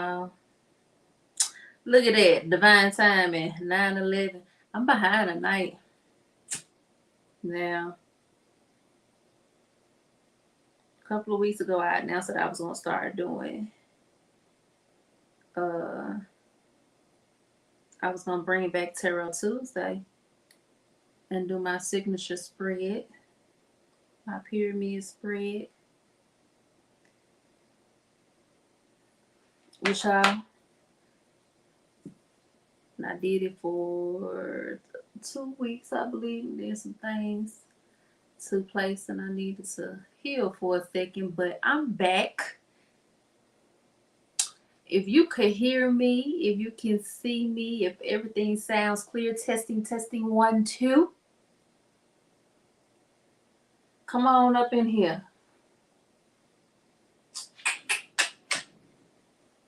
y'all. Look at that. Divine timing. 9/11. I'm behind tonight. Now, a couple of weeks ago, I announced that I was going to start doing, uh, I was going to bring back Tarot Tuesday and do my signature spread, my pyramid spread, with y'all. And I did it for 2 weeks, I believe. Then some things took place and I needed to heal for a second, but I'm back. If you could hear me, if you can see me, if everything sounds clear, testing, testing, 1, 2. Come on up in here.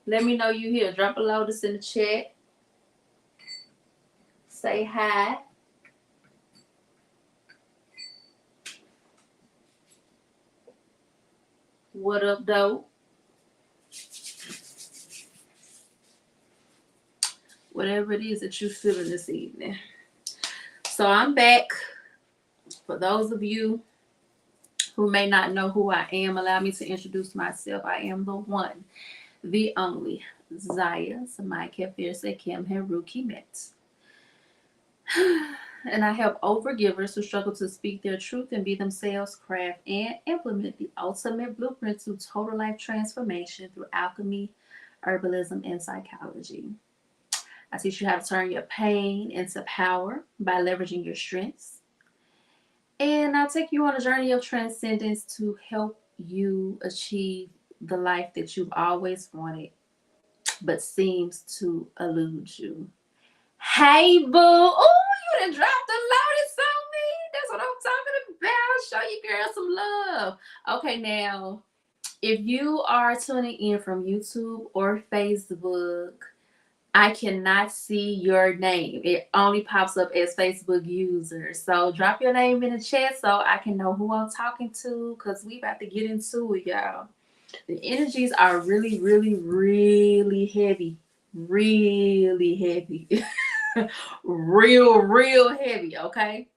Let me know you here. Drop a lotus in the chat. Say hi. What up, though? Whatever it is that you're feeling this evening. So I'm back. For those of you who may not know who I am, allow me to introduce myself. I am the one, the only, Zaya Samai Fierce Kim Haruki Met. And I help overgivers who struggle to speak their truth and be themselves, craft, and implement the ultimate blueprint to total life transformation through alchemy, herbalism, and psychology. I teach you how to turn your pain into power by leveraging your strengths. And I take you on a journey of transcendence to help you achieve the life that you've always wanted, but seems to elude you. Hey, boo. Oh, you done dropped the lotus on me. That's what I'm talking about. Show your girl some love. Okay, now, if you are tuning in from YouTube or Facebook, I cannot see your name. It only pops up as Facebook user. So drop your name in the chat so I can know who I'm talking to, because we about to get into it, y'all. The energies are really, really, really heavy. Really heavy. real heavy, okay?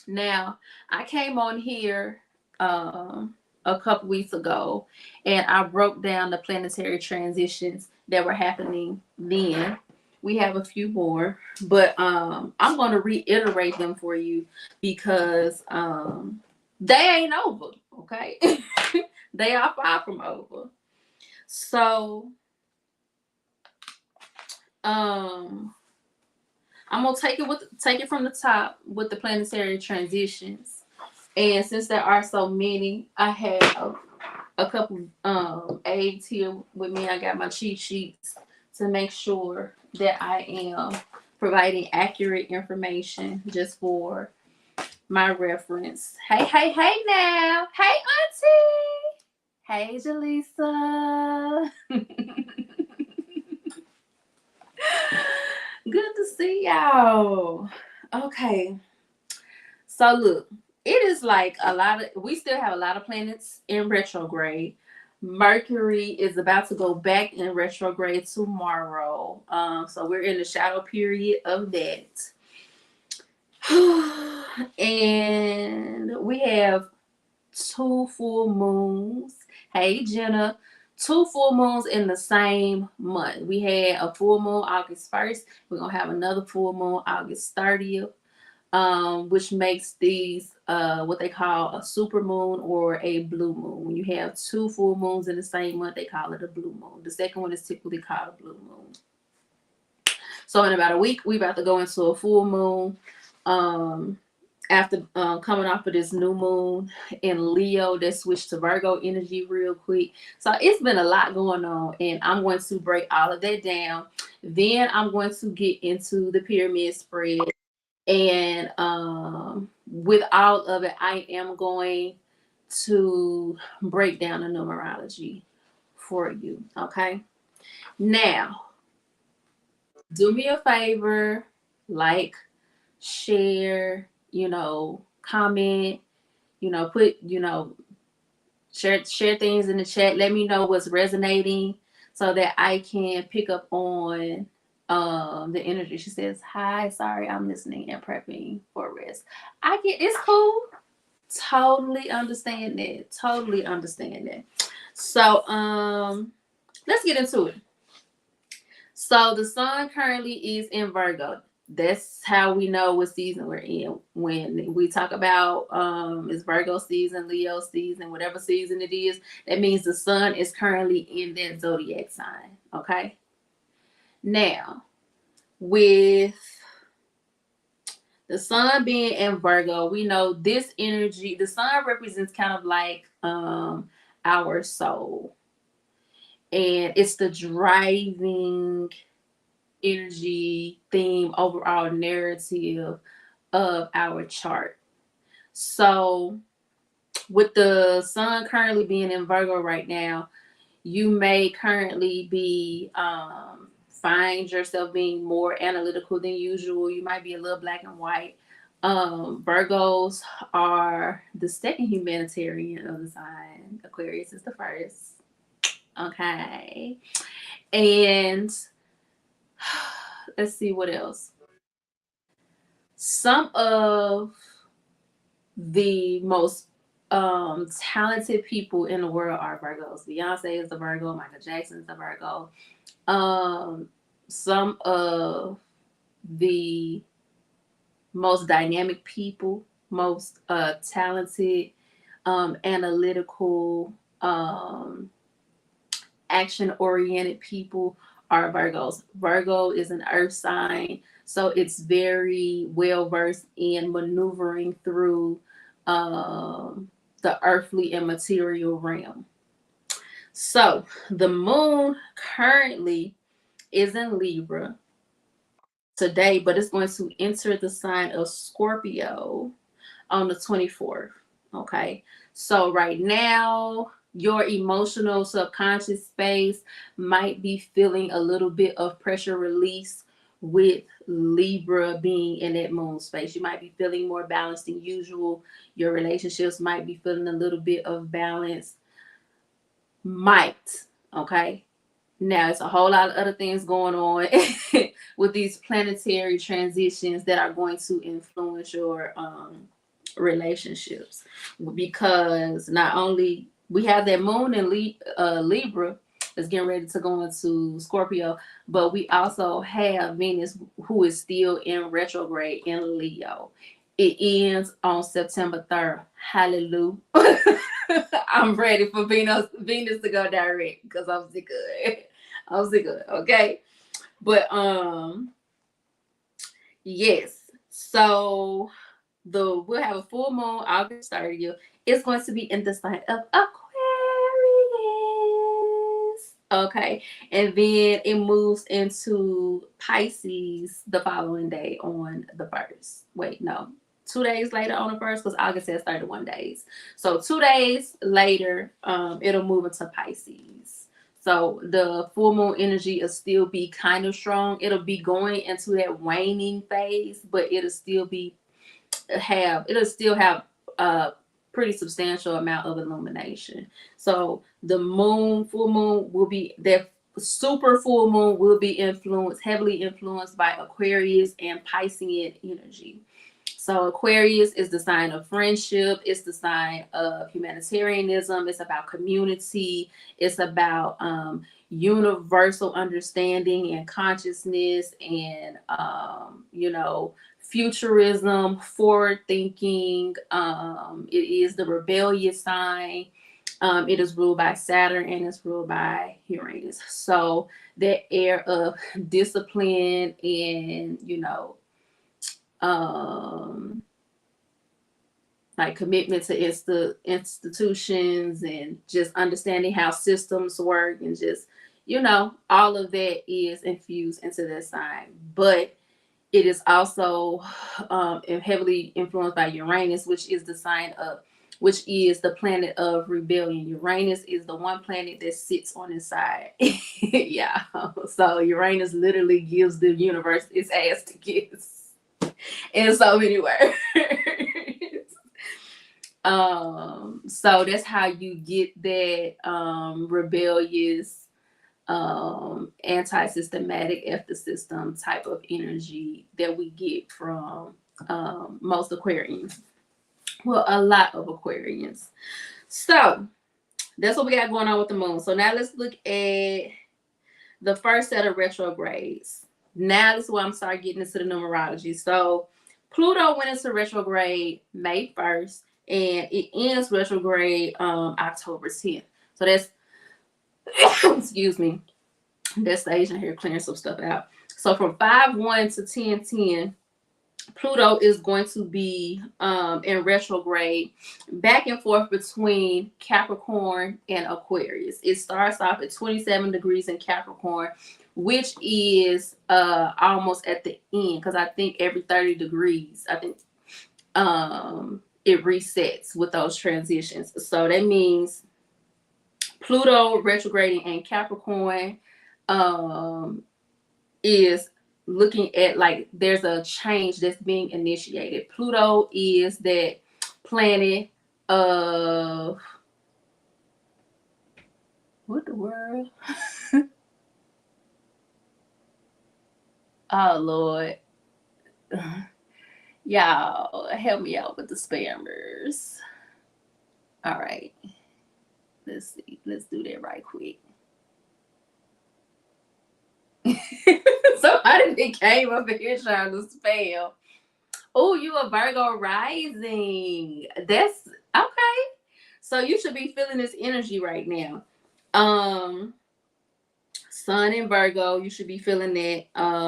Now, I came on here a couple weeks ago and I broke down the planetary transitions that were happening then. We have a few more, but I'm going to reiterate them for you because they ain't over, okay? They are far from over. So, I'm gonna take it from the top with the planetary transitions. And since there are so many, I have a couple aides here with me. I got my cheat sheets to make sure that I am providing accurate information just for my reference. Hey now. Hey, Auntie. Hey, Jaleesa. Good to see y'all. Okay. So look, it is like we still have a lot of planets in retrograde. Mercury is about to go back in retrograde tomorrow. So we're in the shadow period of that. And we have 2 full moons. Hey, Jenna. 2 full moons in the same month. We had a full moon August 1st. We're going to have another full moon August 30th. Which makes these what they call a super moon or a blue moon. When you have 2 full moons in the same month, they call it a blue moon. The second one is typically called a blue moon. So in about a week, we're about to go into a full moon. After coming off of this new moon in Leo that switched to Virgo energy real quick. So it's been a lot going on, and I'm going to break all of that down. Then I'm going to get into the pyramid spread. And with all of it, I am going to break down the numerology for you. Okay. Now, do me a favor, like, share, comment, put, share things in the chat. Let me know what's resonating so that I can pick up on the energy. She says, "Hi, sorry, I'm listening and prepping for rest." I get it's cool. Totally understand that. Totally understand that. So let's get into it. So the sun currently is in Virgo. That's how we know what season we're in. When we talk about it's Virgo season, Leo season, whatever season it is, that means the sun is currently in that zodiac sign. Okay. Now, with the sun being in Virgo, we know this energy, the sun represents kind of like our soul. And it's the driving energy, theme, overall narrative of our chart. So, with the sun currently being in Virgo right now, you may currently be find yourself being more analytical than usual. You might be a little black and white. Virgos are the second humanitarian of the sign. Aquarius is the first. Okay. And let's see what else. Some of the most talented people in the world are Virgos. Beyonce is a Virgo. Michael Jackson is a Virgo. Some of the most dynamic people, most talented, analytical, action-oriented people are Virgos. Virgo is an earth sign, so it's very well versed in maneuvering through the earthly and material realm. So the moon currently is in Libra today, but it's going to enter the sign of Scorpio on the 24th. Okay. So right now, your emotional subconscious space might be feeling a little bit of pressure release with Libra being in that moon space. You might be feeling more balanced than usual. Your relationships might be feeling a little bit of balance. Might. Okay. Now, it's a whole lot of other things going on with these planetary transitions that are going to influence your relationships, because not only we have that moon in Libra is getting ready to go into Scorpio, but we also have Venus, who is still in retrograde in Leo. It ends on September 3rd. Hallelujah. I'm ready for Venus to go direct because I'm sick of it. I'm sick of it. Okay. But yes. So we'll have a full moon August 30th. It's going to be in the sign of Aquarius. Okay. And then it moves into Pisces the following day on the 1st. Wait, no. 2 days later on the 1st, because August has 31 days. So 2 days later, it'll move into Pisces. So the full moon energy will still be kind of strong. It'll be going into that waning phase, but it'll still have a pretty substantial amount of illumination. So the full moon will be that super full moon will be heavily influenced by Aquarius and Piscean energy. So Aquarius is the sign of friendship. It's the sign of humanitarianism. It's about community. It's about universal understanding and consciousness and, futurism, forward thinking. It is the rebellious sign. It is ruled by Saturn and it's ruled by Uranus. So that air of discipline and, like commitment to institutions and just understanding how systems work and just, all of that is infused into that sign. But it is also heavily influenced by Uranus, which is the planet of rebellion. Uranus is the one planet that sits on its side. Yeah. So Uranus literally gives the universe its ass to kiss in so many words. So that's how you get that rebellious anti-systematic ethosystem type of energy that we get from most Aquarians. Well, a lot of Aquarians. So that's what we got going on with the moon. So now let's look at the first set of retrogrades. Now this is where I'm starting getting into the numerology. So Pluto went into retrograde May 1st and it ends retrograde October 10th. So that's excuse me, that's the Asian here clearing some stuff out. So from 5-1 to 10-10, Pluto is going to be in retrograde back and forth between Capricorn and Aquarius. It starts off at 27 degrees in Capricorn, which is almost at the end, because I think every 30 degrees, I think it resets with those transitions. So that means Pluto retrograding in Capricorn is looking at like there's a change that's being initiated. Pluto is that planet of what the world? Oh Lord. Y'all help me out with the spammers. All right. Let's see. Let's do that right quick. Somebody that came up here trying to spam. Oh, you a Virgo rising. That's okay. So you should be feeling this energy right now. Sun in Virgo, you should be feeling that.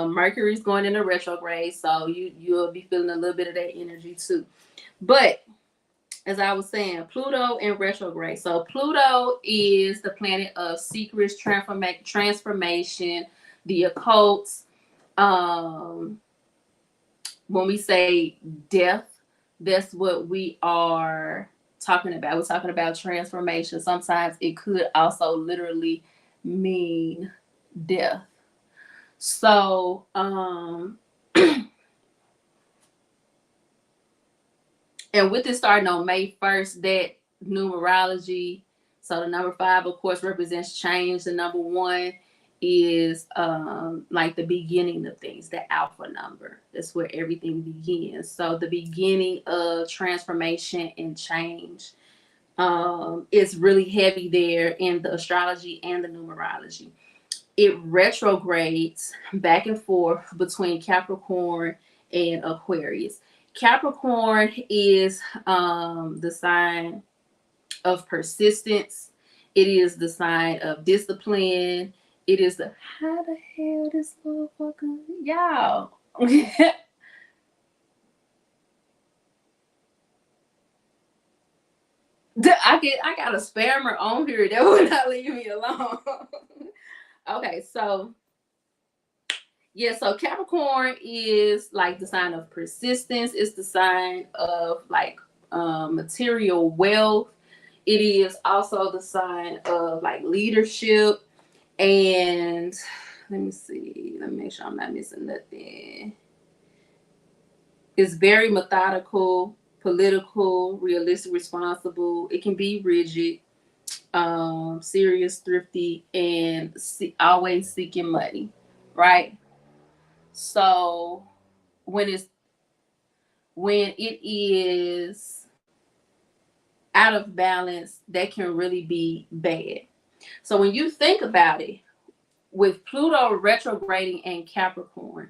Mercury's going into retrograde, so you'll be feeling a little bit of that energy too. But as I was saying, Pluto in retrograde. So Pluto is the planet of secrets, transformation, the occult. When we say death, that's what we are talking about. We're talking about transformation. Sometimes it could also literally mean death. So and with it starting on May 1st, that numerology, so the number 5 of course represents change. The number 1 is like the beginning of things, the alpha number. That's where everything begins. So the beginning of transformation and change is really heavy there in the astrology and the numerology. It retrogrades back and forth between Capricorn and Aquarius. Capricorn is the sign of persistence. It is the sign of discipline. It is the how the hell this motherfucker, y'all. I got a spammer on here that will not leave me alone. Okay, so yeah, so Capricorn is like the sign of persistence. It's the sign of like material wealth. It is also the sign of like leadership. And let me see. Let me make sure I'm not missing nothing. It's very methodical, political, realistic, responsible. It can be rigid, serious, thrifty, and always seeking money, right? So when it is out of balance, that can really be bad. So when you think about it, with Pluto retrograding in Capricorn,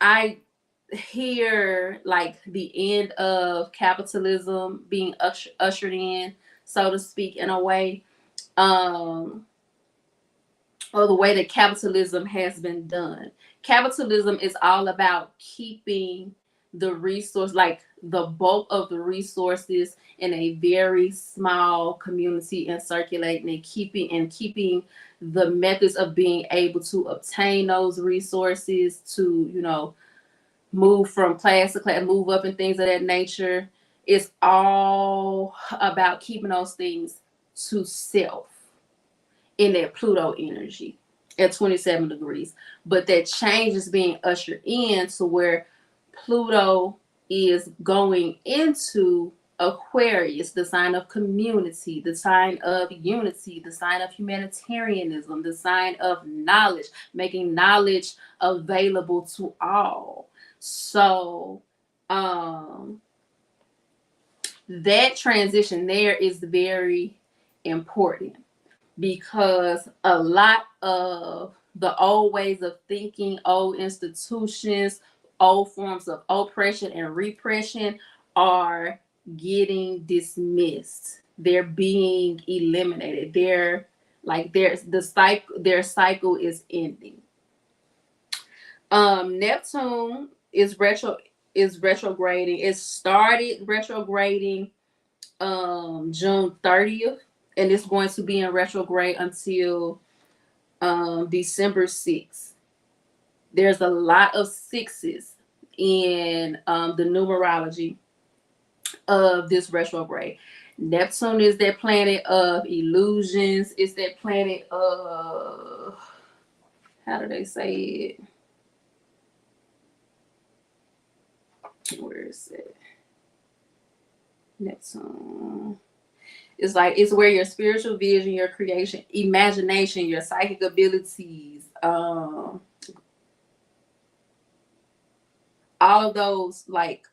I hear like the end of capitalism being ushered in, so to speak, in a way, or the way that capitalism has been done. Capitalism is all about keeping the resource, like the bulk of the resources in a very small community and circulating and keeping the methods of being able to obtain those resources to, move from class to class, move up and things of that nature. It's all about keeping those things to self in that Pluto energy at 27 degrees. But that change is being ushered in to where Pluto is going into Aquarius, the sign of community, the sign of unity, the sign of humanitarianism, the sign of knowledge, making knowledge available to all. So, that transition there is very important, because a lot of the old ways of thinking, old institutions, old forms of oppression and repression are getting dismissed. They're being eliminated. Their cycle is ending. Neptune is retrograding. It started retrograding June 30th, and it's going to be in retrograde until December 6th. There's a lot of sixes in the numerology of this retrograde. Neptune is that planet of illusions. It's that planet of, how do they say it? Where is it? Neptune. It's where your spiritual vision, your creation, imagination, your psychic abilities, all of those, like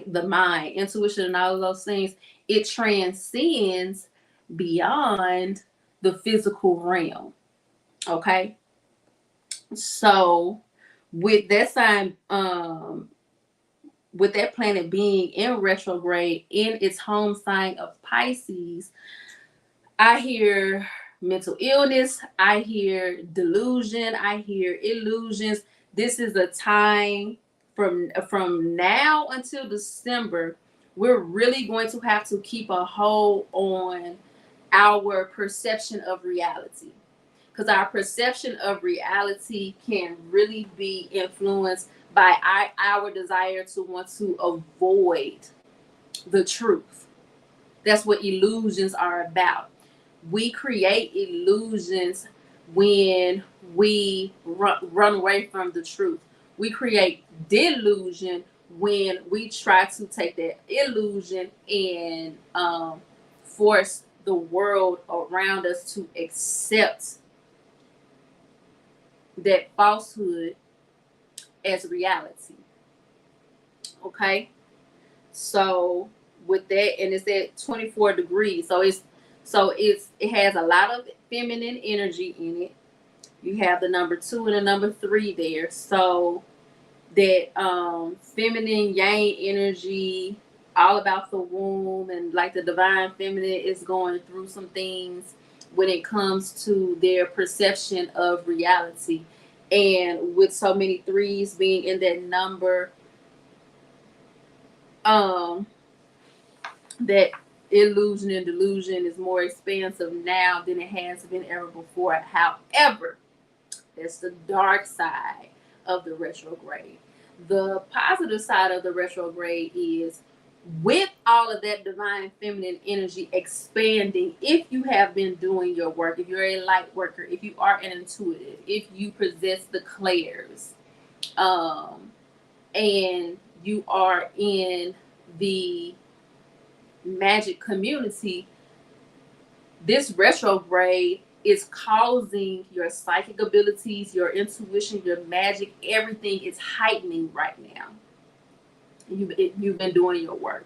the mind, intuition, and all of those things, it transcends beyond the physical realm. Okay. So with that sign, with that planet being in retrograde in its home sign of Pisces, I hear mental illness, I hear delusion, I hear illusions. This is a time from now until December, we're really going to have to keep a hold on our perception of reality, because our perception of reality can really be influenced by our desire to want to avoid the truth. That's what illusions are about. We create illusions when we run away from the truth. We create delusion when we try to take that illusion and force the world around us to accept that falsehood as reality. Okay, so with that, and it's at 24 degrees, so it has a lot of feminine energy in it. You have the number 2 and the number 3 there, so that feminine yang energy, all about the womb, and like the divine feminine is going through some things when it comes to their perception of reality. And with so many 3s being in that number, that illusion and delusion is more expansive now than it has been ever before. However, that's the dark side of the retrograde. The positive side of the retrograde is, with all of that divine feminine energy expanding, if you have been doing your work, if you're a light worker, if you are an intuitive, if you possess the clairs, and you are in the magic community, this retrograde is causing your psychic abilities, your intuition, your magic, everything is heightening right now. You've been doing your work.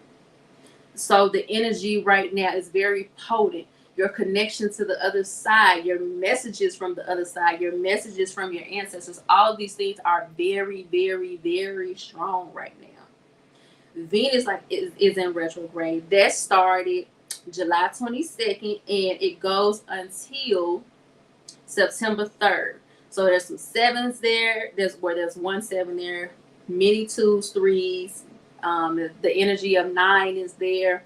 So the energy right now is very potent. Your connection to the other side, your messages from the other side, your messages from your ancestors, all of these things are very, very, very strong right now. Venus is in retrograde. That started July 22nd, and it goes until September 3rd. So there's some 7s there. There's 1 7 there, many 2s, 3s. The energy of 9 is there.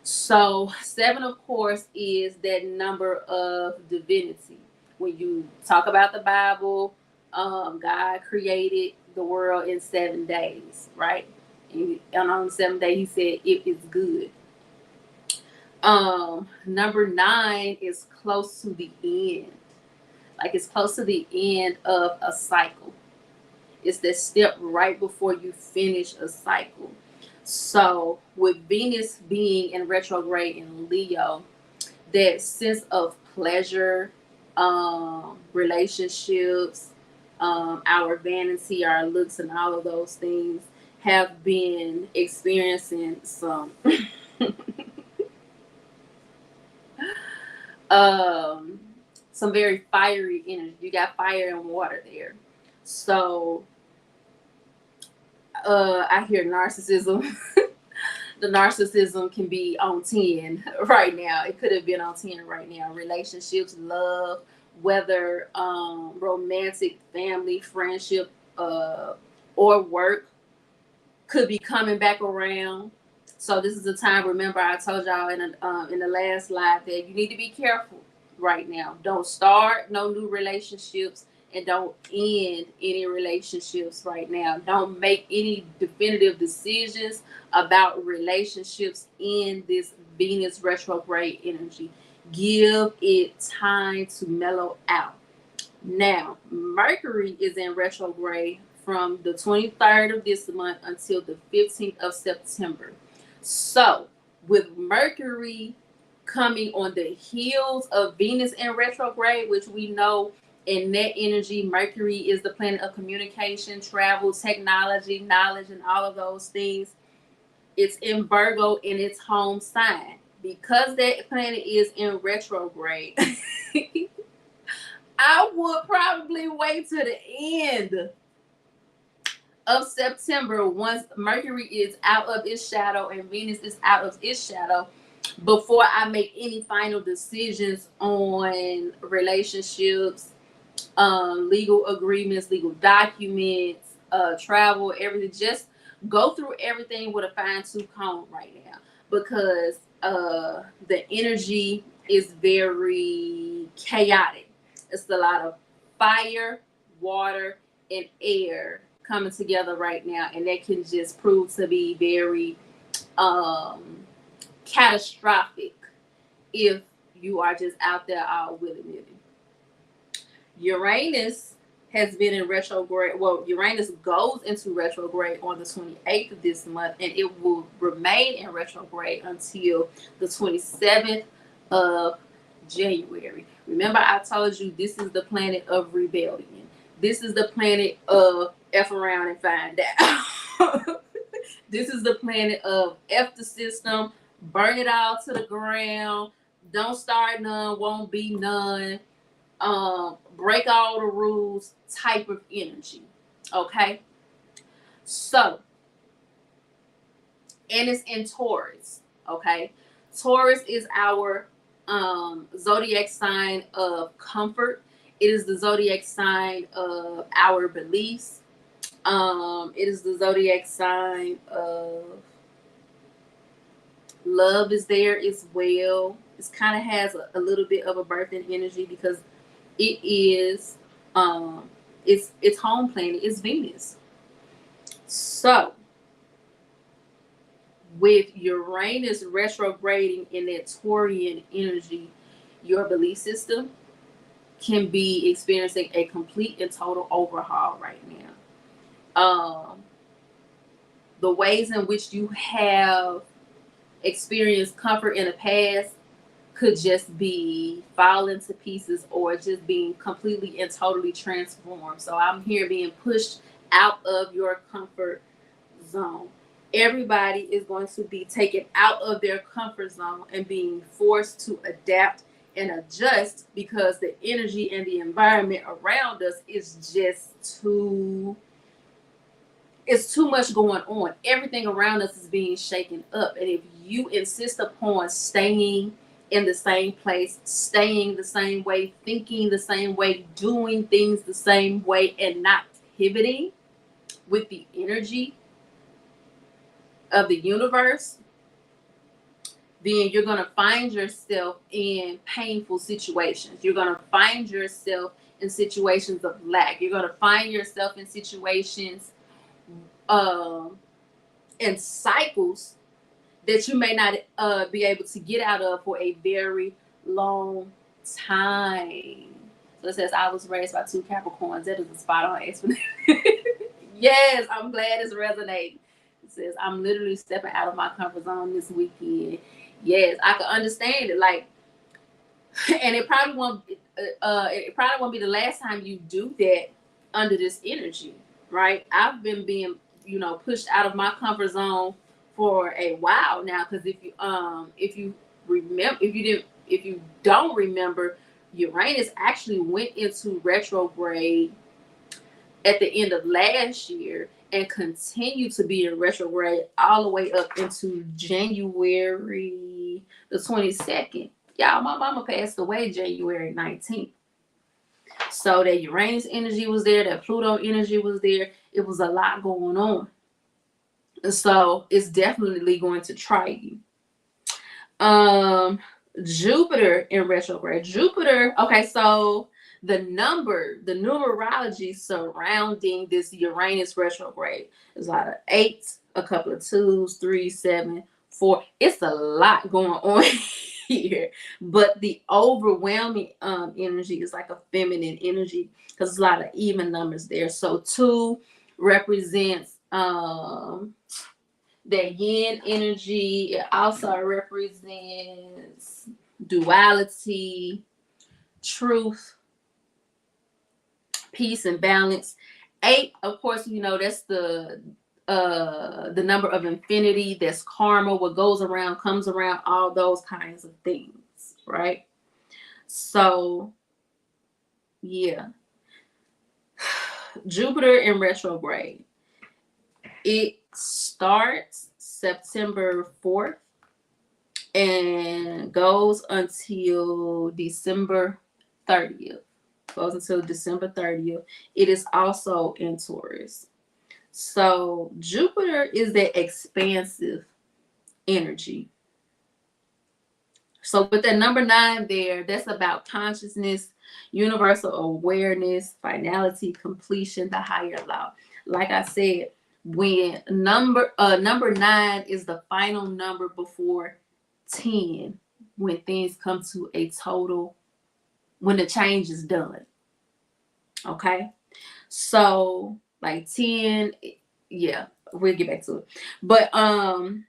So 7, of course, is that number of divinity. When you talk about the Bible, God created the world in 7 days, right? And on the 7th day, he said it is good. Number 9 is close to the end. Like, it's close to the end of a cycle. It's that step right before you finish a cycle. So with Venus being in retrograde in Leo, that sense of pleasure, relationships, our vanity, our looks, and all of those things have been experiencing um, some very fiery energy. You got fire and water there. So I hear narcissism. The narcissism can be on 10 right now. It could have been on 10 right now. Relationships, love, whether romantic, family, friendship, or work could be coming back around. So this is the time. Remember, I told y'all in the last live that you need to be careful right now. Don't start no new relationships and don't end any relationships right now. Don't make any definitive decisions about relationships in this Venus retrograde energy. Give it time to mellow out. Now, Mercury is in retrograde from the 23rd of this month until the 15th of September. So, with Mercury coming on the heels of Venus in retrograde, which we know in that energy, Mercury is the planet of communication, travel, technology, knowledge, and all of those things. It's in Virgo in its home sign. Because that planet is in retrograde, I would probably wait to the end of September once Mercury is out of its shadow and Venus is out of its shadow before I make any final decisions on relationships, legal agreements, legal documents, travel, everything. Just go through everything with a fine tooth comb right now because the energy is very chaotic. It's a lot of fire, water, and air coming together right now, and that can just prove to be very catastrophic if you are just out there all willy-nilly. Uranus has been in retrograde. Well, Uranus goes into retrograde on the 28th of this month, and it will remain in retrograde until the 27th of January. Remember, I told you this is the planet of rebellion. This is the planet of F around and find out. This is the planet of F the system, burn it all to the ground, don't start none, won't be none, break all the rules type of energy. Okay? So, and it's in Taurus. Okay? Taurus is our zodiac sign of comfort. It is the zodiac sign of our beliefs. It is the zodiac sign of love is there as well. It kind of has a little bit of a birthing energy because it is its home planet is Venus. So with Uranus retrograding in that Taurian energy, your belief system can be experiencing a complete and total overhaul right now. The ways in which you have experienced comfort in the past could just be falling to pieces or just being completely and totally transformed. So I'm here being pushed out of your comfort zone. Everybody is going to be taken out of their comfort zone and being forced to adapt and adjust because the energy and the environment around us is just it's too much going on. Everything around us is being shaken up. And if you insist upon staying in the same place, staying the same way, thinking the same way, doing things the same way, and not pivoting with the energy of the universe, then you're going to find yourself in painful situations. You're going to find yourself in situations of lack. You're going to find yourself in situations and cycles that you may not be able to get out of for a very long time. So it says, I was raised by two Capricorns. That is a spot on explanation. Yes, I'm glad it's resonating. It says, I'm literally stepping out of my comfort zone this weekend. Yes, I can understand it. Like, and it probably won't be the last time you do that under this energy, right? I've been being, pushed out of my comfort zone for a while now, because if you don't remember, Uranus actually went into retrograde at the end of last year and continued to be in retrograde all the way up into January the 22nd. Y'all, my mama passed away January 19th. So that Uranus energy was there, that Pluto energy was there. It was a lot going on. So it's definitely going to try you. Jupiter in retrograde. Jupiter, okay, so the numerology surrounding this Uranus retrograde is a lot of 8s, a couple of 2s, 3, 7, 4. It's a lot going on here, but the overwhelming energy is like a feminine energy, because there's a lot of even numbers there. So 2 represents that yin energy. It also represents duality, truth, peace, and balance. 8, of course, that's the number of infinity. That's karma. What goes around comes around. All those kinds of things, right? So, yeah. Jupiter in retrograde. It starts September 4th and goes until December 30th. It is also in Taurus. So Jupiter is that expansive energy. So with that number 9 there, that's about consciousness, universal awareness, finality, completion, the higher law. Like I said, when number 9 is the final number before 10, when things come to a total, when the change is done. Okay, so like 10, yeah, we'll get back to it. But then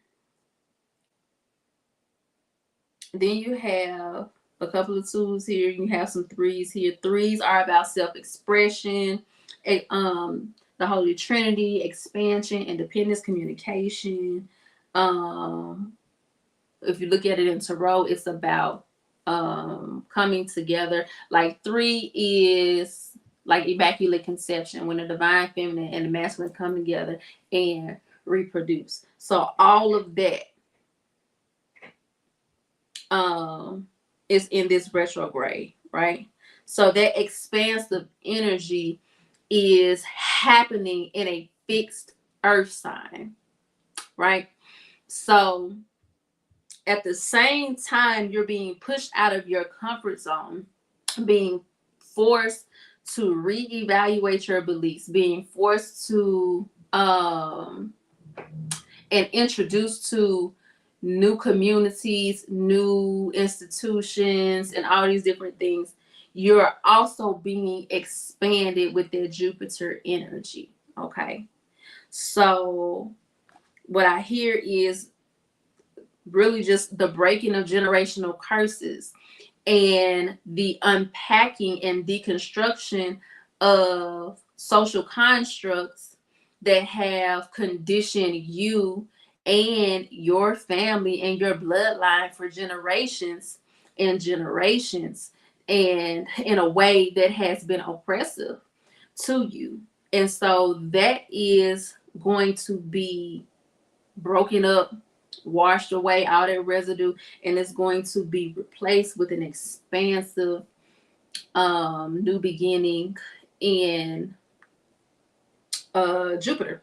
you have a couple of 2s here. You have some 3s here. 3s are about self-expression, the Holy Trinity, expansion, independence, communication. If you look at it in Tarot, it's about coming together. Like 3 is like immaculate conception, when the divine feminine and the masculine come together and reproduce. So all of that is in this retrograde, right? So that expansive energy is happening in a fixed earth sign, right? So at the same time, you're being pushed out of your comfort zone, being forced to reevaluate your beliefs, being forced to and introduced to new communities, new institutions, and all these different things. You're also being expanded with that Jupiter energy. Okay, so what I hear is really just the breaking of generational curses and the unpacking and deconstruction of social constructs that have conditioned you and your family and your bloodline for generations and generations, and in a way that has been oppressive to you. And so that is going to be broken up, washed away, all that residue, and it's going to be replaced with an expansive new beginning in Jupiter.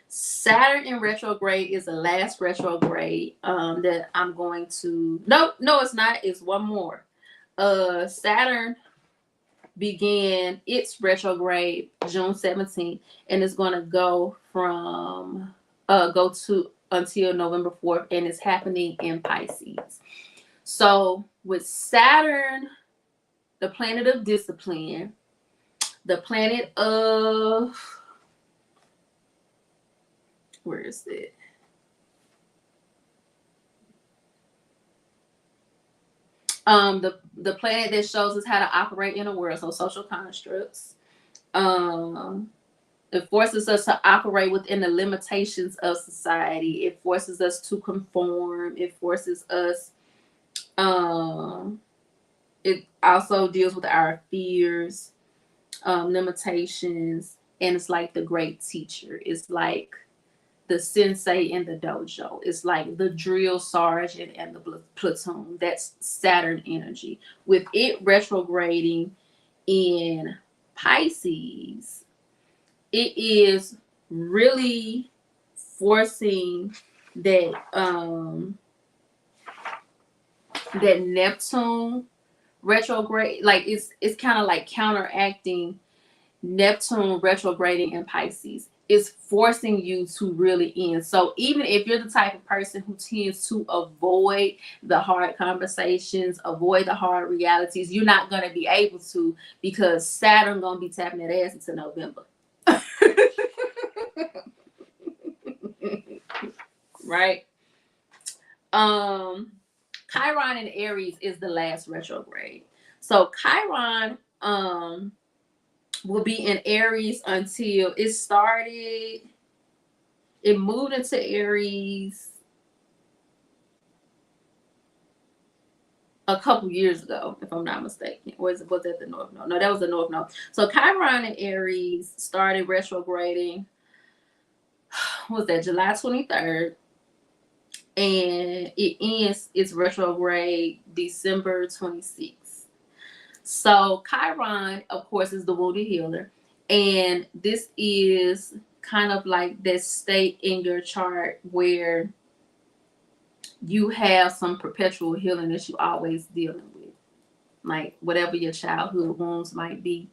Saturn in retrograde is the last retrograde that I'm going to. No, it's not. It's one more. Saturn began its retrograde June 17th, and it's going to go to until November 4th, and it's happening in Pisces. So with Saturn, the planet of discipline, the planet of Where is it? The planet that shows us how to operate in a world, so social constructs. It forces us to operate within the limitations of society. It forces us to conform. It forces us. It also deals with our fears, limitations, and it's like the great teacher. It's like the sensei in the dojo. It's like the drill sergeant and the platoon. That's Saturn energy. With it retrograding in Pisces, it is really forcing that that Neptune retrograde. Like it's kind of like counteracting Neptune retrograding in Pisces. Is forcing you to really end. So even if you're the type of person who tends to avoid the hard conversations, avoid the hard realities, you're not going to be able to, because Saturn going to be tapping that ass into November. Right? Chiron in Aries is the last retrograde. So Chiron will be in Aries until it started. It moved into Aries a couple years ago, if I'm not mistaken. Or was that the North Node? No, that was the North Node. So Chiron in Aries started retrograding. What was that, July 23rd? And it ends its retrograde December 26th. So Chiron, of course, is the wounded healer. And this is kind of like this state in your chart where you have some perpetual healing that you always dealing with. Like whatever your childhood wounds might be.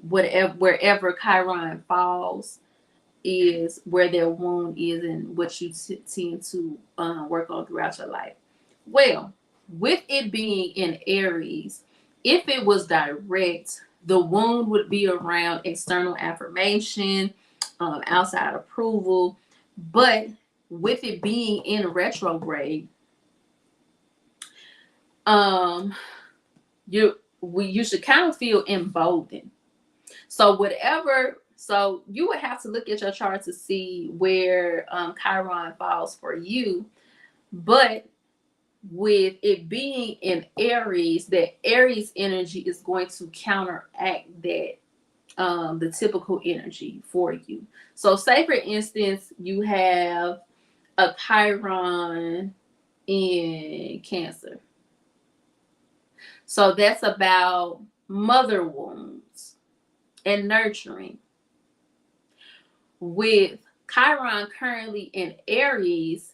Wherever Chiron falls is where their wound is and what you tend to work on throughout your life. Well, with it being in Aries, if it was direct, the wound would be around external affirmation, outside approval. But with it being in retrograde, you should kind of feel emboldened. So you would have to look at your chart to see where Chiron falls for you. But with it being in Aries, that Aries energy is going to counteract that the typical energy for you. So say for instance, you have a Chiron in Cancer. So that's about mother wounds and nurturing. With Chiron currently in Aries,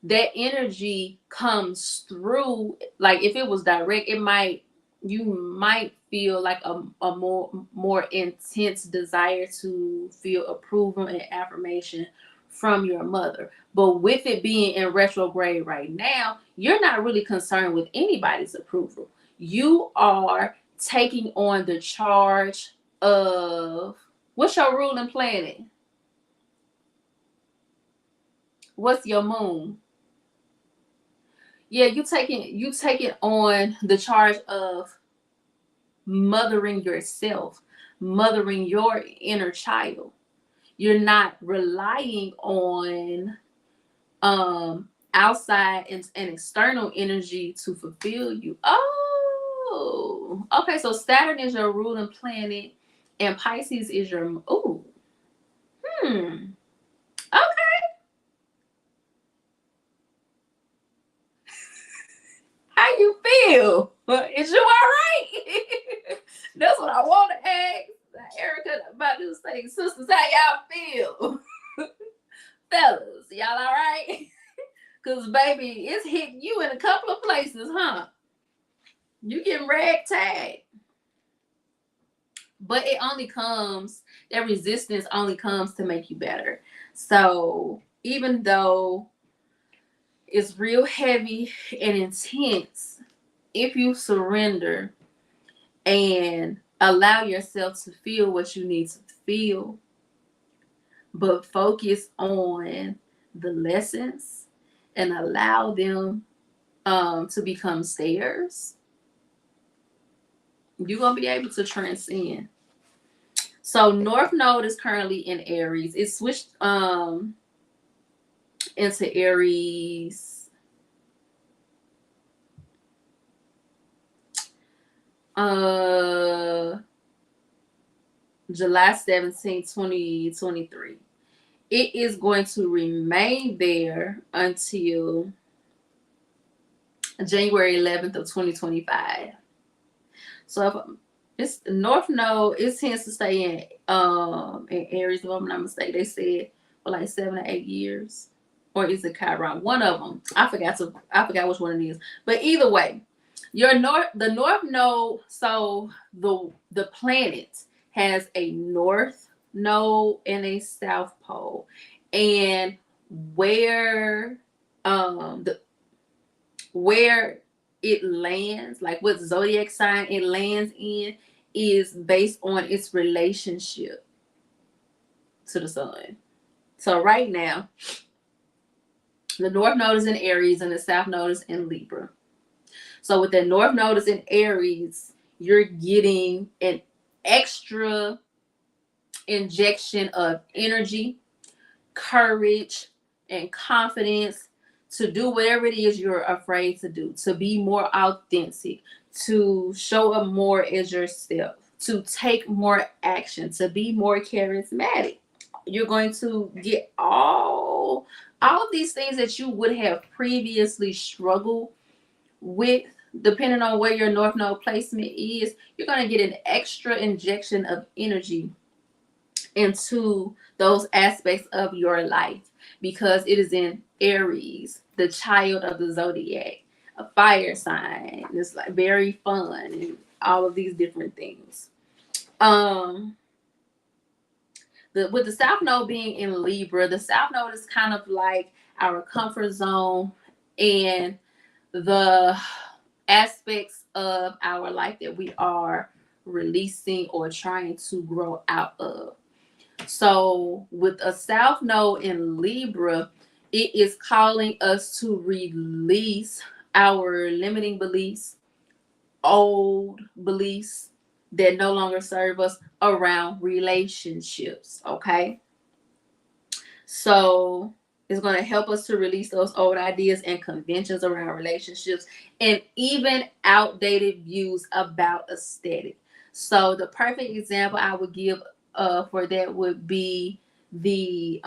that energy comes through. Like if it was direct, you might feel like a more intense desire to feel approval and affirmation from your mother. But with it being in retrograde right now, you're not really concerned with anybody's approval. You are taking on the charge of, what's your ruling planet? What's your moon? Yeah, you taking on the charge of mothering yourself, mothering your inner child. You're not relying on outside and external energy to fulfill you. Oh, okay. So Saturn is your ruling planet, and Pisces is your Okay. How you feel? Is you all right? That's what I want to ask Erica about this thing. Sisters, how y'all feel? Fellas, y'all all right? Because, baby, it's hitting you in a couple of places, huh? You getting ragtag. But that resistance only comes to make you better. So even though it's real heavy and intense, if you surrender and allow yourself to feel what you need to feel, but focus on the lessons and allow them to become stairs, you're going to be able to transcend. So North Node is currently in Aries. It switched into Aries July 17, 2023. It is going to remain there until January 11th of 2025. So if it's North Node, it tends to stay in Aries, if I'm not mistaken. They said for like 7 to 8 years. Or is it Chiron? One of them. I forgot which one it is. But either way, the North Node, so the planet has a North Node and a South Pole. And where where it lands, like what zodiac sign it lands in, is based on its relationship to the sun. So right now, the North Node is in Aries and the South Node is in Libra. So with the North Node is in Aries, you're getting an extra injection of energy, courage, and confidence to do whatever it is you're afraid to do, to be more authentic, to show up more as yourself, to take more action, to be more charismatic. You're going to get all of these things that you would have previously struggled with, depending on where your North Node placement is. You're going to get an extra injection of energy into those aspects of your life because it is in Aries, the child of the zodiac, a fire sign. It's like very fun and all of these different things. With the South Node being in Libra, the South Node is kind of like our comfort zone and the aspects of our life that we are releasing or trying to grow out of. So with a South Node in Libra, it is calling us to release our limiting beliefs, old beliefs that no longer serve us around relationships, okay? So it's going to help us to release those old ideas and conventions around relationships and even outdated views about aesthetic. So the perfect example I would give for that would be the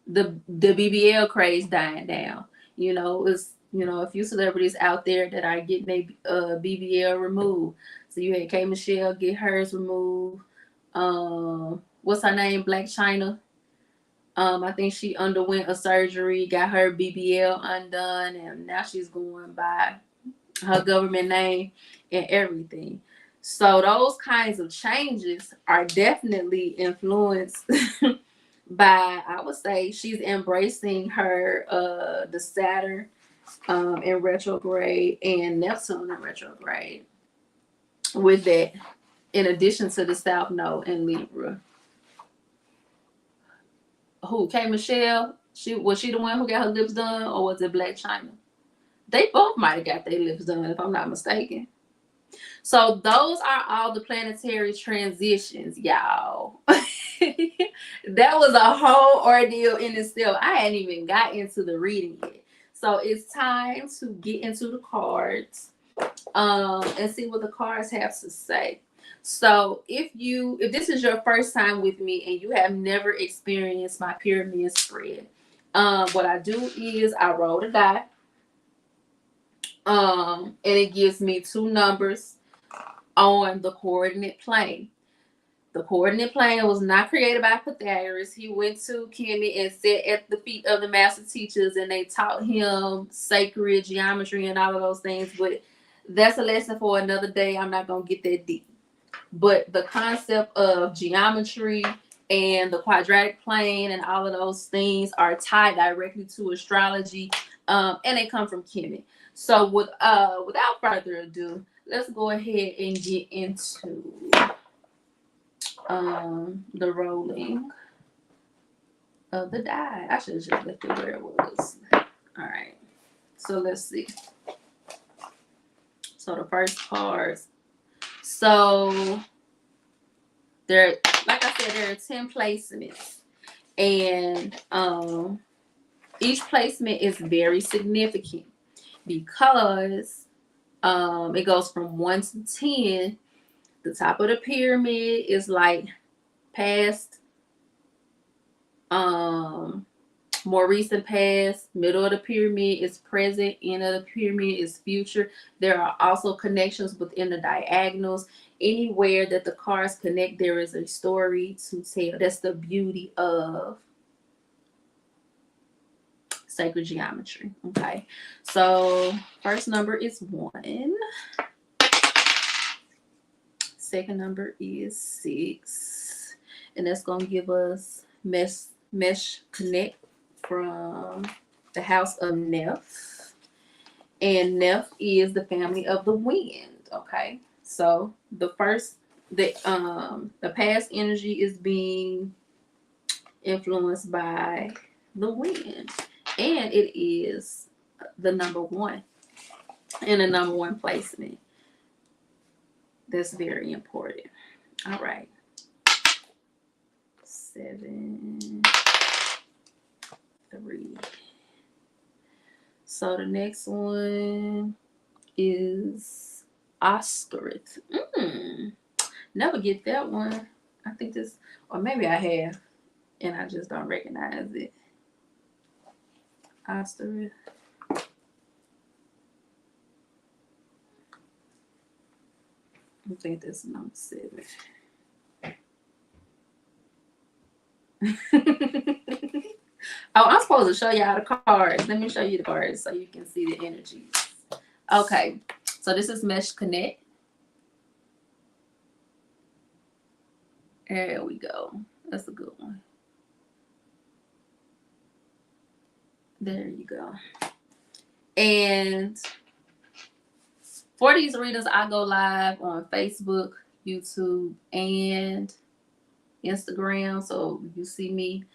BBL craze dying down. It's a few celebrities out there that are getting their BBL removed. So you had K Michelle get hers removed. What's her name? Black China. I think she underwent a surgery, got her BBL undone, and now she's going by her government name and everything. So those kinds of changes are definitely influenced by, I would say, she's embracing her the Saturn in retrograde and Neptune in retrograde with that, in addition to the South Node in Libra. Who? K Michelle? Was she the one who got her lips done, or was it Black China? They both might have got their lips done, if I'm not mistaken. So those are all the planetary transitions, y'all. That was a whole ordeal in itself. I hadn't even got into the reading yet. So it's time to get into the cards and see what the cards have to say. So if this is your first time with me and you have never experienced my pyramid spread, what I do is I roll a die. And it gives me 2 numbers on the coordinate plane. The coordinate plane was not created by Pythagoras. He went to Kemet and sat at the feet of the master teachers, and they taught him sacred geometry and all of those things. But that's a lesson for another day. I'm not going to get that deep. But the concept of geometry and the quadratic plane and all of those things are tied directly to astrology, and they come from Kemet. So without further ado, let's go ahead and get into the rolling of the die. I should have just left it where it was. All right. So let's see. So the first cards. So there, like I said, there are 10 placements, and each placement is very significant because it goes from 1 to 10. The top of the pyramid is like past, more recent past. Middle of the pyramid is present. End of the pyramid is future. There are also connections within the diagonals. Anywhere that the cards connect, there is a story to tell. That's the beauty of sacred geometry. Okay, so first number is 1. Second number is 6, and that's gonna give us mesh connect from the house of Neph, and Neph is the family of the wind. Okay, so the past energy is being influenced by the wind, and it is the number 1 in the number 1 placement. That's very important. All right. 7, 3. So the next one is ostrich. Never get that one. I think this, or maybe I have, and I just don't recognize it. Ostrich. I think this is number 7. Oh, I'm supposed to show y'all the cards. Let me show you the cards so you can see the energies. Okay, so this is Mesh Connect. There we go. That's a good one. There you go. And for these readings, I go live on Facebook, YouTube, and Instagram. So you see me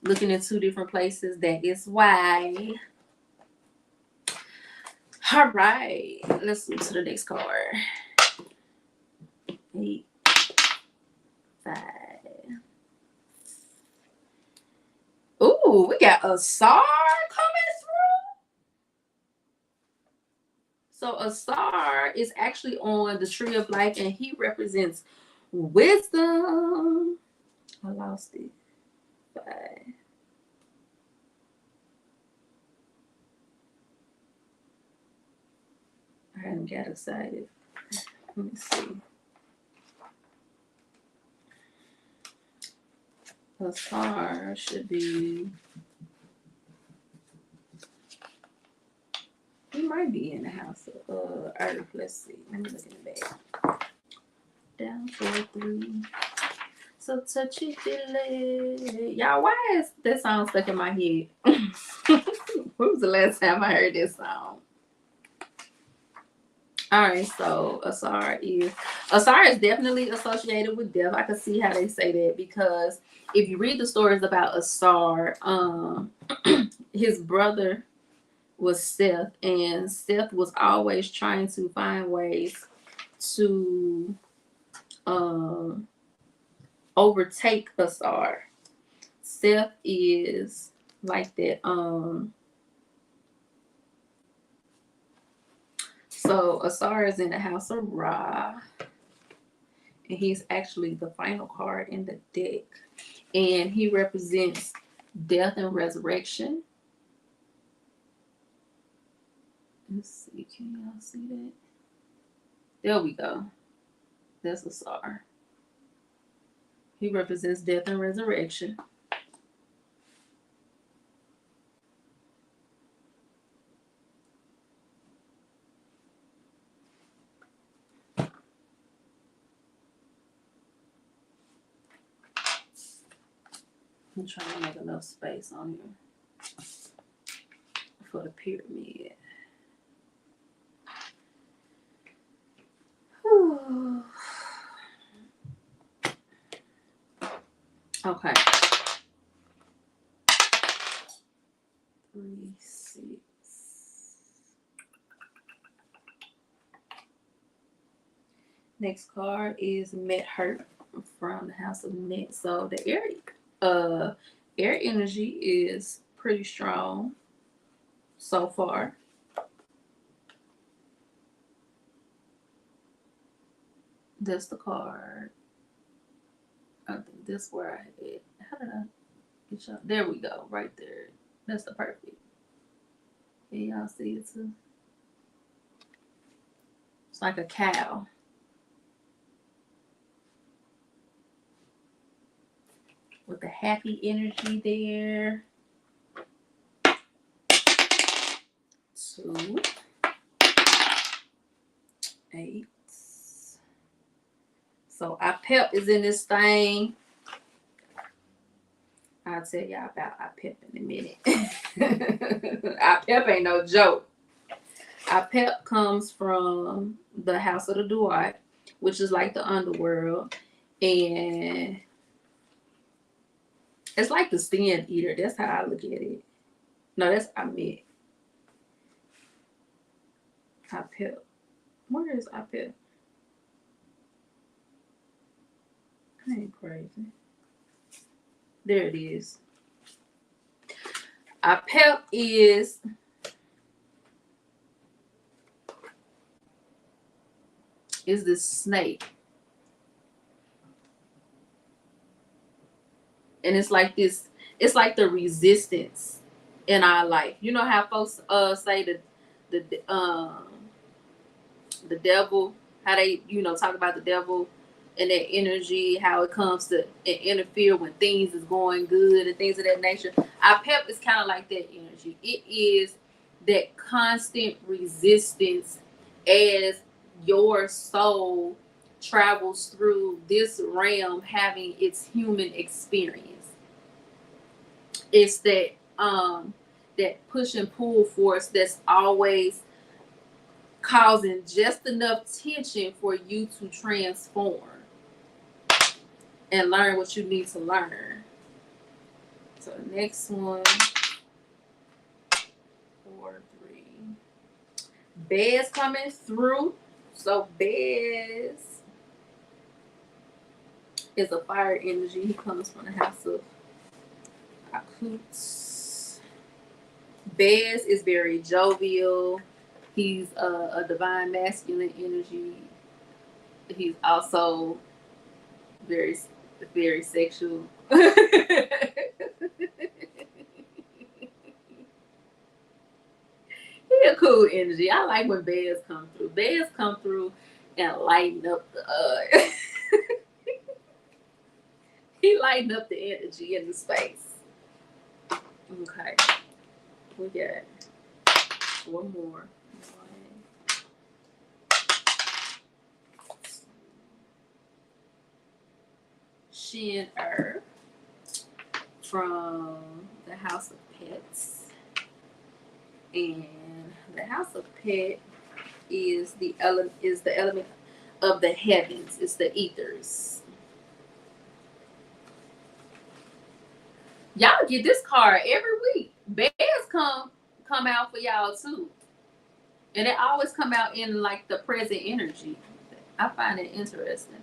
looking in 2 different places. That is why. All right, let's move to the next card. 8, 5. Ooh, we got a star coming through. So a star is actually on the tree of life, and he represents wisdom. I lost it. 5. I hadn't got excited. Let me see. A star should be. He might be in the house of Earth. Let's see. Let me look in the back. Down 4, 3. So touchy feely. Y'all, why is that song stuck in my head? When was the last time I heard this song? All right, so Asar is definitely associated with death. I can see how they say that, because if you read the stories about Asar, his brother was Seth, and Seth was always trying to find ways to overtake Asar. Seth is like that. So Asar is in the house of Ra, and he's actually the final card in the deck, and he represents death and resurrection. Let's see, can y'all see that? There we go. That's Asar. He represents death and resurrection. I'm trying to make enough space on here for the pyramid. Whew. Okay. 3, 6. Next card is Met Hurt from the House of Met. So the air energy is pretty strong so far. That's the card. I think this where I had it. How did I get y'all? There we go, right there. That's the perfect. Can y'all see it too? It's like a cow. With the happy energy there. 2, 8. So our pep is in this thing. I'll tell y'all about our pep in a minute. Our pep ain't no joke. Our pep comes from the House of the Duat, which is like the underworld. And it's like the sin eater. That's how I look at it. No, that's I meant. Our pep. Where is our pep? I ain't crazy. There it is. Our pep is this snake. And it's like this, it's like the resistance in our life. You know how folks say the devil, how they, talk about the devil and that energy, how it comes to interfere when things is going good and things of that nature. Our pep is kind of like that energy. It is that constant resistance as your soul travels through this realm having its human experience. It's that push and pull force that's always causing just enough tension for you to transform and learn what you need to learn. So the next one, 4, 3. Bez coming through. So Bez is a fire energy. He comes from the House of Akut. Bez is very jovial. He's a divine masculine energy. He's also very, very sexual. He a cool energy. I like when Bez come through. Bez come through and lighten up the he lighten up the energy in the space. Okay. We got one more. Shin from the House of Pets. And the House of Pet is the element of the heavens. It's the ethers. Y'all get this card every week. Bears come out for y'all too. And it always come out in like the present energy. I find it interesting.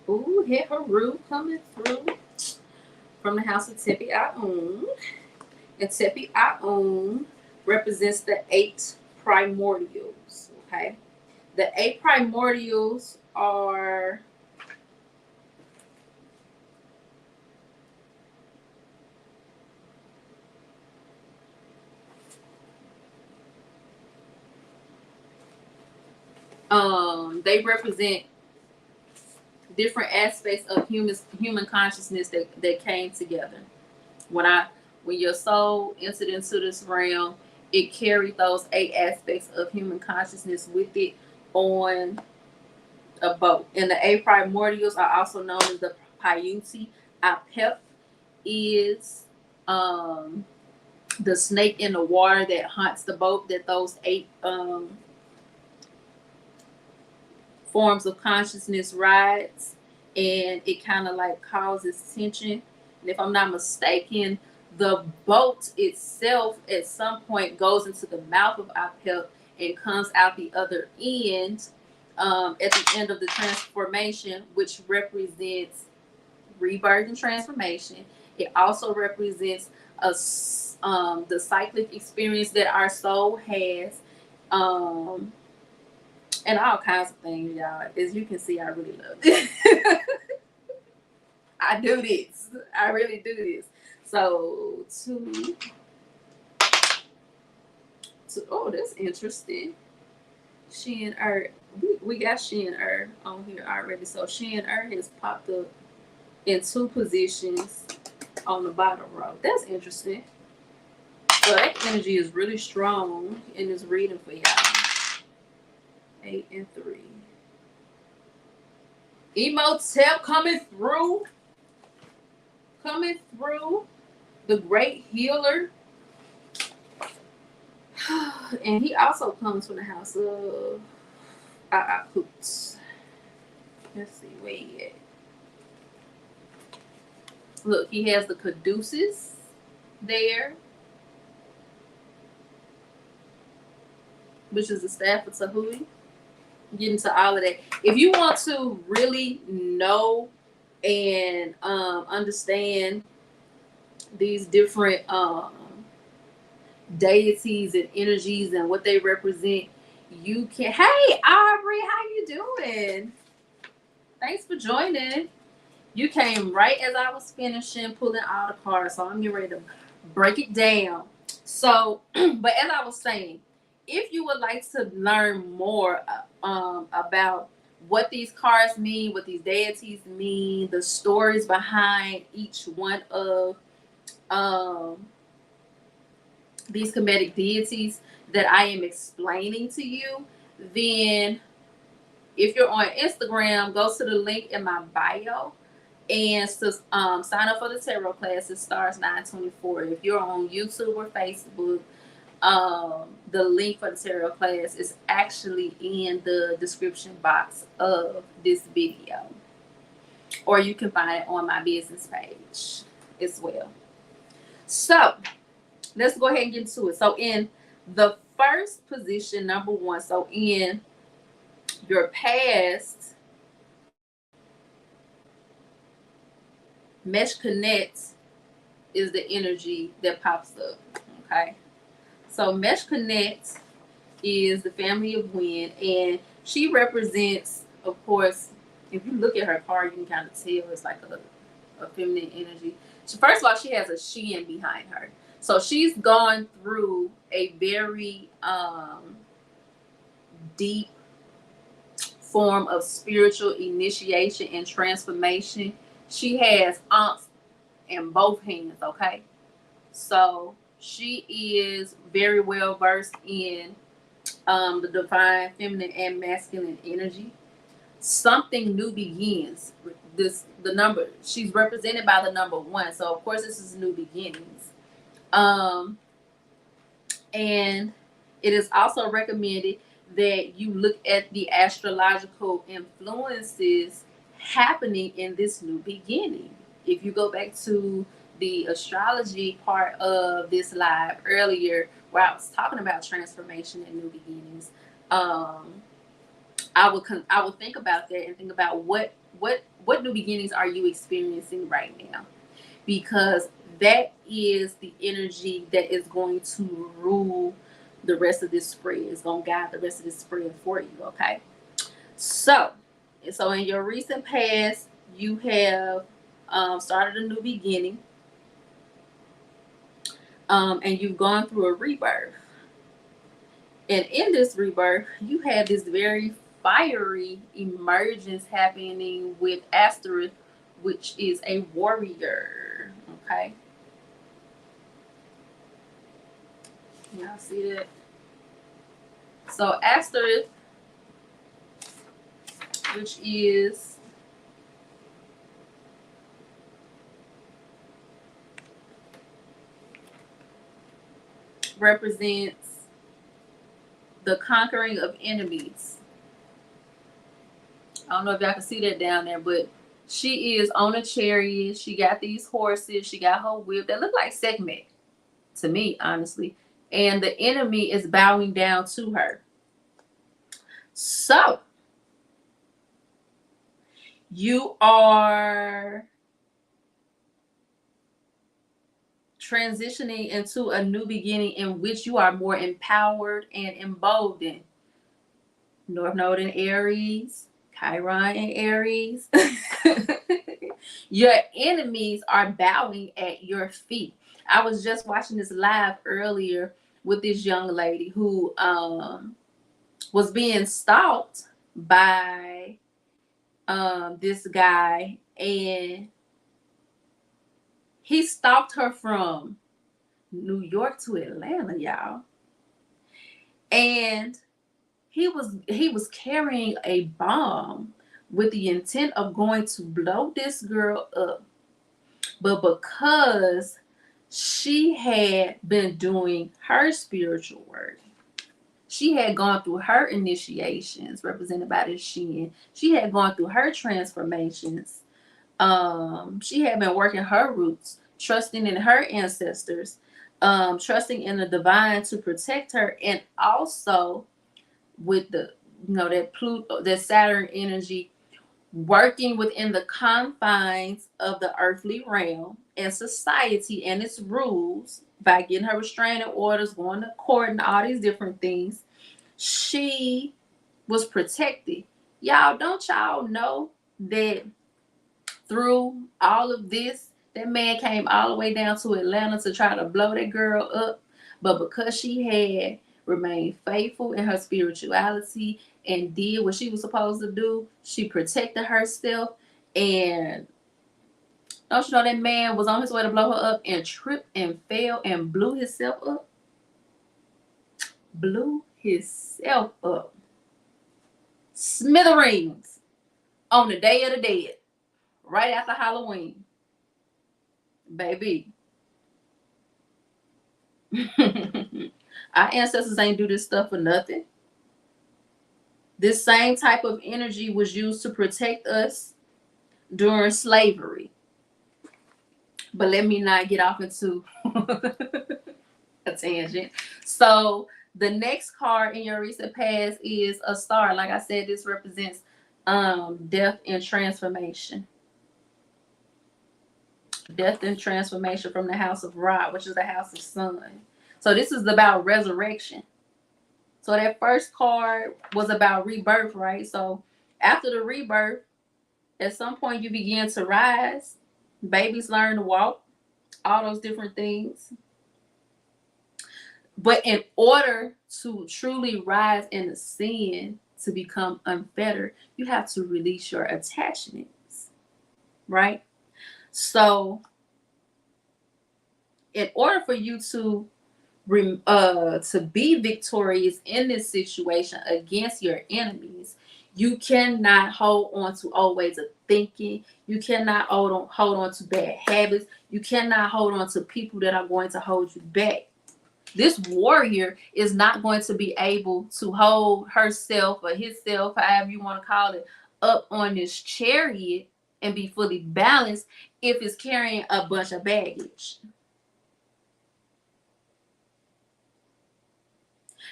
Ooh, hit Haru coming through from the House of Tepi Aun. And Tepi Aun represents the 8 primordials. Okay. The 8 primordials are they represent different aspects of human consciousness that came together. When your soul entered into this realm, it carried those 8 aspects of human consciousness with it on a boat. And the 8 primordials are also known as the Paiute. Apep is the snake in the water that haunts the boat that those 8 forms of consciousness rides, and it kind of like causes tension. And if I'm not mistaken, the boat itself at some point goes into the mouth of Apep and comes out the other end at the end of the transformation, which represents rebirth and transformation. It also represents the cyclic experience that our soul has, and all kinds of things, y'all. As you can see, I really love this. I do this. I really do this. So oh, that's interesting. She and we got She and on here already. So She and has popped up in 2 positions on the bottom row. That's interesting. So that energy is really strong in this reading for y'all. 8 and 3. Emotep coming through. The great healer. And he also comes from the house of Aakut. Let's see where he at. Look, he has the caduceus there, which is the staff of Tahui. Get into all of that. If you want to really know and understand these different deities and energies and what they represent, you can. Hey, Aubrey, how you doing? Thanks for joining. You came right as I was finishing pulling all the cards, so I'm getting ready to break it down. So, but as I was saying, if you would like to learn more about what these cards mean, what these deities mean, the stories behind each one of these comedic deities that I am explaining to you, then if you're on Instagram, go to the link in my bio and to sign up for the tarot class. It starts 9/24. If you're on YouTube or Facebook, the link for the tarot class is actually in the description box of this video, or you can find it on my business page as well. So let's go ahead and get into it. So in the first position, number 1, so in your past, Mesh Connect is the energy that pops up. Okay. So Mesh Connect is the family of wind, and she represents, of course, if you look at her card, you can kind of tell it's like a feminine energy. So first of all, she has a Shin behind her. So she's gone through a very deep form of spiritual initiation and transformation. She has aunts in both hands, okay? So she is very well versed in the divine feminine and masculine energy. Something new begins. The number, she's represented by the number 1. So of course this is new beginnings. And it is also recommended that you look at the astrological influences happening in this new beginning. If you go back to the astrology part of this live earlier, where I was talking about transformation and new beginnings, I would think about that and think about what new beginnings are you experiencing right now, because that is the energy that is going to rule the rest of this spread. It's going to guide the rest of this spread for you. Okay. So in your recent past, you have started a new beginning, and you've gone through a rebirth. And in this rebirth, you had this very fiery emergence happening with Asterith, which is a warrior. Okay. Y'all see that? So Asterith, which is represents the conquering of enemies. I don't know if y'all can see that down there, but she is on a chariot. She got these horses. She got her whip that look like Sekhmet to me, honestly. And the enemy is bowing down to her. So you are transitioning into a new beginning in which you are more empowered and emboldened. North Node in Aries, Chiron in Aries. Your enemies are bowing at your feet. I was just watching this live earlier with this young lady who was being stalked by this guy, and he stalked her from New York to Atlanta, y'all. And he was carrying a bomb with the intent of going to blow this girl up. But because she had been doing her spiritual work, she had gone through her initiations, represented by this Shin. She had gone through her transformations. She had been working her roots, trusting in her ancestors, trusting in the divine to protect her, and also with the that Pluto, that Saturn energy, working within the confines of the earthly realm and society and its rules by getting her restraining orders, going to court, and all these different things. She was protected. Y'all, don't y'all know that through all of this, that man came all the way down to Atlanta to try to blow that girl up, but because she had remained faithful in her spirituality and did what she was supposed to do, she protected herself. And don't you know that man was on his way to blow her up and tripped and fell and blew himself up? Blew himself up. Smithereens on the Day of the Dead, right after Halloween. Baby. Our ancestors ain't do this stuff for nothing. This same type of energy was used to protect us during slavery. But let me not get off into a tangent. So the next card in your recent past is a star. Like I said, this represents death and transformation. Death and transformation from the house of Ra, which is the house of sun. So this is about resurrection. So that first card was about rebirth, right? So after the rebirth, at some point you begin to rise. Babies learn to walk, all those different things. But in order to truly rise and ascend, to become unfettered, you have to release your attachments, right? So in order for you to be victorious in this situation against your enemies, you cannot hold on to old ways of thinking. You cannot hold on to bad habits. You cannot hold on to people that are going to hold you back. This warrior is not going to be able to hold herself or himself, however you want to call it, up on this chariot and be fully balanced if it's carrying a bunch of baggage.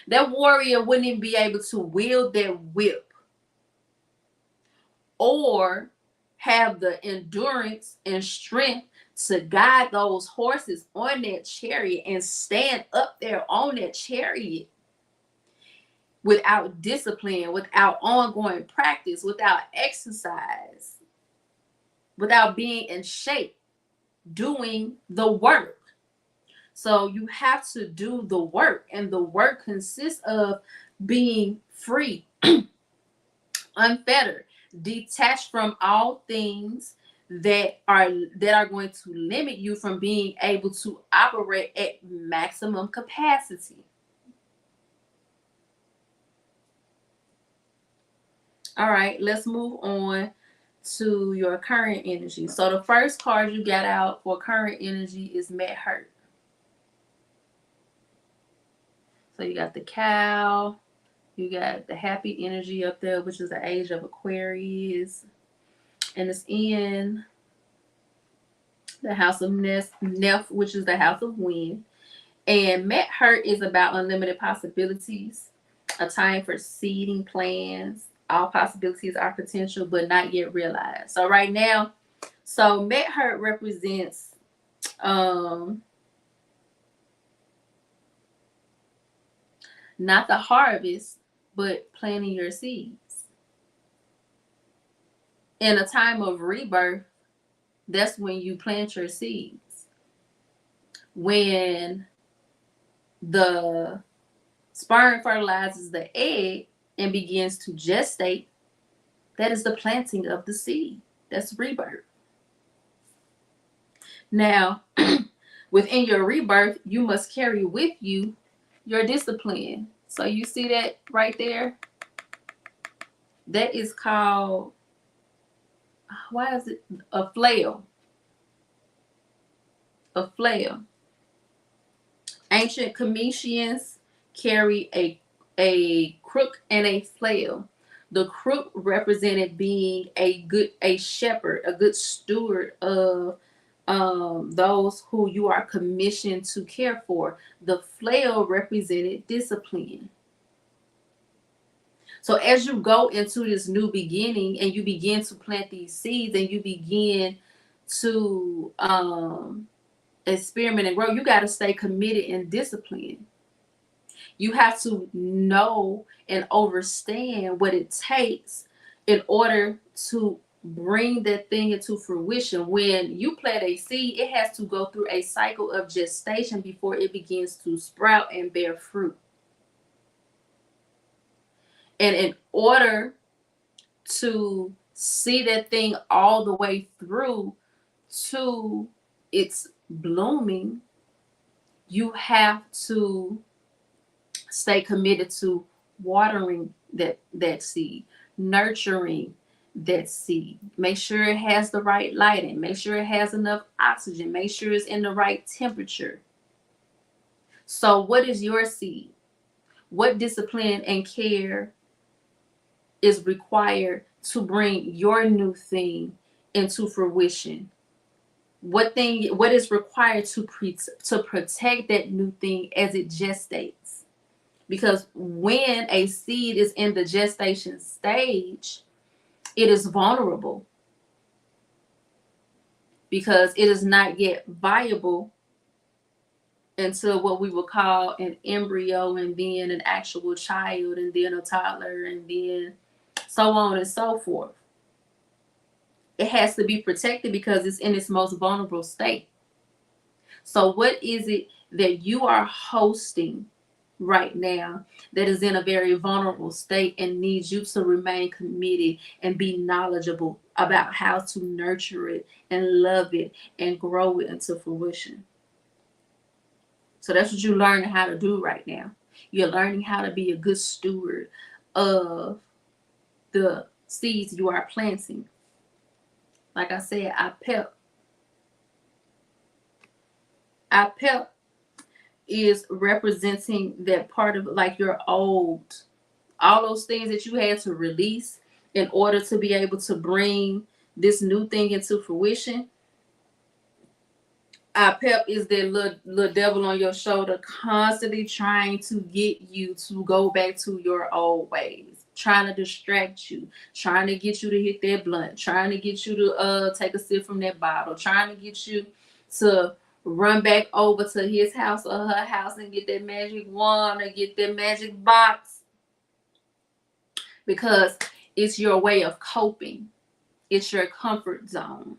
That warrior wouldn't even be able to wield their whip or have the endurance and strength to guide those horses on that chariot and stand up there on that chariot without discipline, without ongoing practice, without exercise, without being in shape, doing the work. So you have to do the work, and the work consists of being free, unfettered, detached from all things that are going to limit you from being able to operate at maximum capacity. All right, let's move on to your current energy. So the first card you got out for current energy is Met Hurt. So you got the cow, you got the happy energy up there, which is the age of Aquarius, and it's in the house of Neph, which is the house of wind. And Met Hurt is about unlimited possibilities, a time for seeding plans. All possibilities are potential, but not yet realized. So right now, so Met Hurt represents not the harvest, but planting your seeds. In a time of rebirth, that's when you plant your seeds. When the sperm fertilizes the egg and begins to gestate, that is the planting of the seed. That's rebirth. Now, within your rebirth, you must carry with you your discipline. So you see that right there? That is called, why is it a flail? A flail. Ancient Cometians carry a crook and a flail. The crook represented being a shepherd, a good steward of those who you are commissioned to care for. The flail represented discipline. So as you go into this new beginning and you begin to plant these seeds and you begin to experiment and grow, you got to stay committed and disciplined. You have to know and understand what it takes in order to bring that thing into fruition. When you plant a seed, it has to go through a cycle of gestation before it begins to sprout and bear fruit. And in order to see that thing all the way through to its blooming, you have to stay committed to watering that seed, nurturing that seed. Make sure it has the right lighting. Make sure it has enough oxygen. Make sure it's in the right temperature. So what is your seed? What discipline and care is required to bring your new thing into fruition? What is required to protect that new thing as it gestates? Because when a seed is in the gestation stage, it is vulnerable because it is not yet viable until what we would call an embryo, and then an actual child, and then a toddler, and then so on and so forth. It has to be protected because it's in its most vulnerable state. So what is it that you are hosting right now that is in a very vulnerable state and needs you to remain committed and be knowledgeable about how to nurture it and love it and grow it into fruition? So that's what you're learning how to do right now. You're learning how to be a good steward of the seeds you are planting. Like I said, IPEP is representing that part of like your old, all those things that you had to release in order to be able to bring this new thing into fruition. IPEP is that little devil on your shoulder constantly trying to get you to go back to your old ways, trying to distract you, trying to get you to hit that blunt, trying to get you to take a sip from that bottle, trying to get you to run back over to his house or her house and get that magic wand or get that magic box, because it's your way of coping. It's your comfort zone.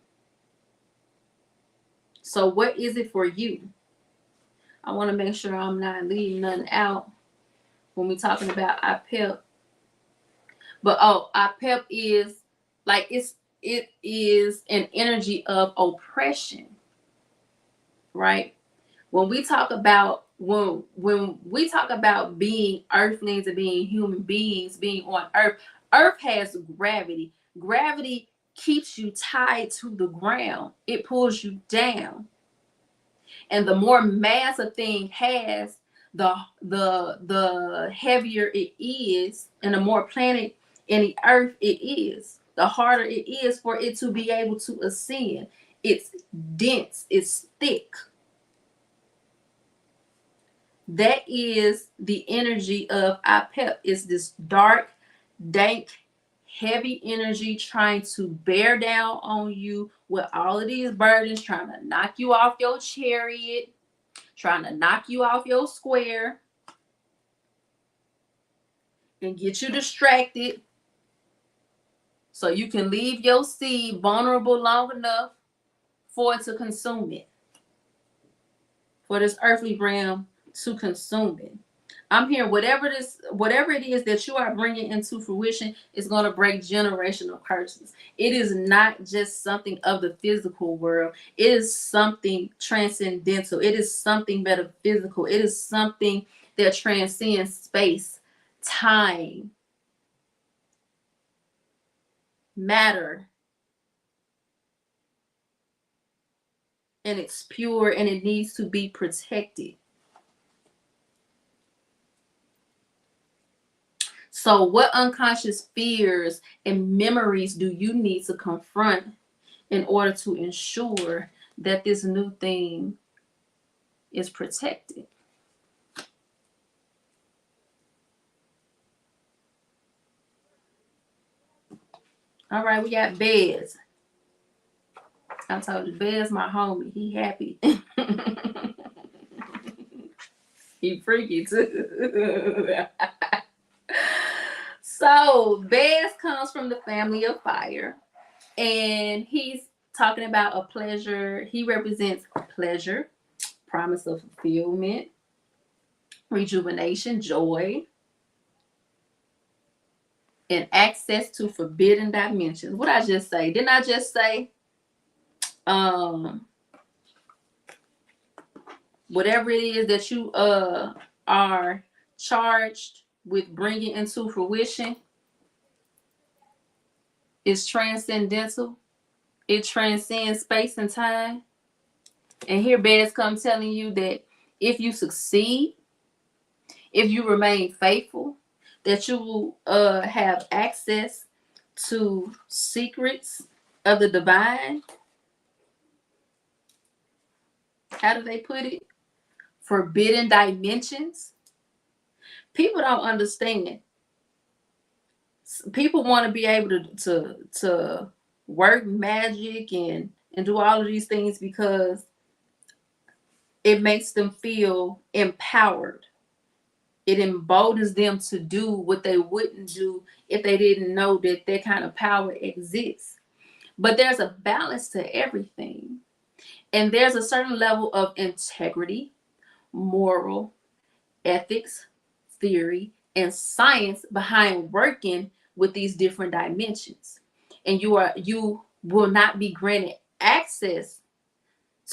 So what is it for you? I want to make sure I'm not leaving nothing out when we're talking about IPEP. But IPEP is like it is an energy of oppression, right? When we talk about being earthlings and being human beings, being on earth, earth has gravity. Gravity keeps you tied to the ground. It pulls you down. And the more mass a thing has, the heavier it is, and the more planet in the earth it is, the harder it is for it to be able to ascend. It's dense, it's thick. That is the energy of Apep. It's this dark, dank, heavy energy trying to bear down on you with all of these burdens, trying to knock you off your chariot, trying to knock you off your square, and get you distracted so you can leave your seed vulnerable long enough for it to consume it, for this earthly realm to consume it. I'm here, whatever it is that you are bringing into fruition is going to break generational curses. It is not just something of the physical world. It is something transcendental. It is something metaphysical. It is something that transcends space, time, matter, and it's pure and it needs to be protected. So what unconscious fears and memories do you need to confront in order to ensure that this new thing is protected? All right, we got Bez. I told you, Bez, my homie. He happy. He freaky too. So Bez comes from the family of fire, and he's talking about a pleasure. He represents pleasure, promise of fulfillment, rejuvenation, joy, and access to forbidden dimensions. What I just say? Didn't I just say whatever it is that you are charged with bringing into fruition is transcendental. It transcends space and time. And here Bez comes telling you that if you succeed, if you remain faithful, that you will have access to secrets of the divine. How do they put it? Forbidden dimensions. People don't understand. People want to be able to work magic and do all of these things because it makes them feel empowered. It emboldens them to do what they wouldn't do if they didn't know that that kind of power exists. But there's a balance to everything. And there's a certain level of integrity, moral, ethics, theory, and science behind working with these different dimensions. And you will not be granted access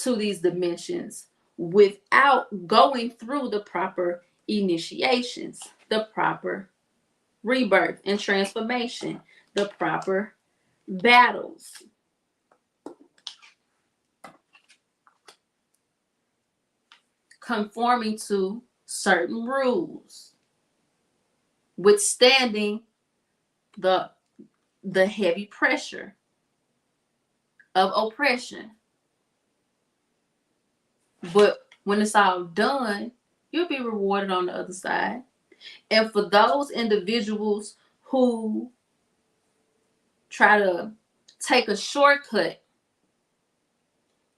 to these dimensions without going through the proper initiations, the proper rebirth and transformation, the proper battles. Conforming to certain rules, withstanding the heavy pressure of oppression. But when it's all done, you'll be rewarded on the other side. And for those individuals who try to take a shortcut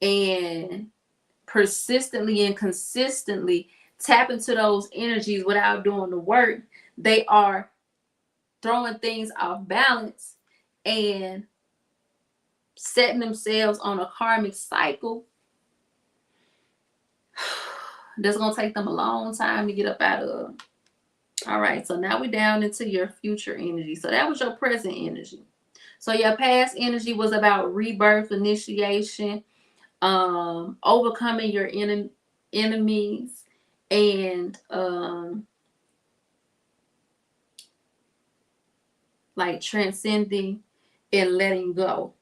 and persistently and consistently tap into those energies without doing the work, they are throwing things off balance and setting themselves on a karmic cycle that's going to take them a long time to get up out of. All right, so now we're down into your future energy. So that was your present energy. So your past energy was about rebirth, initiation, overcoming your enemies, and like transcending and letting go.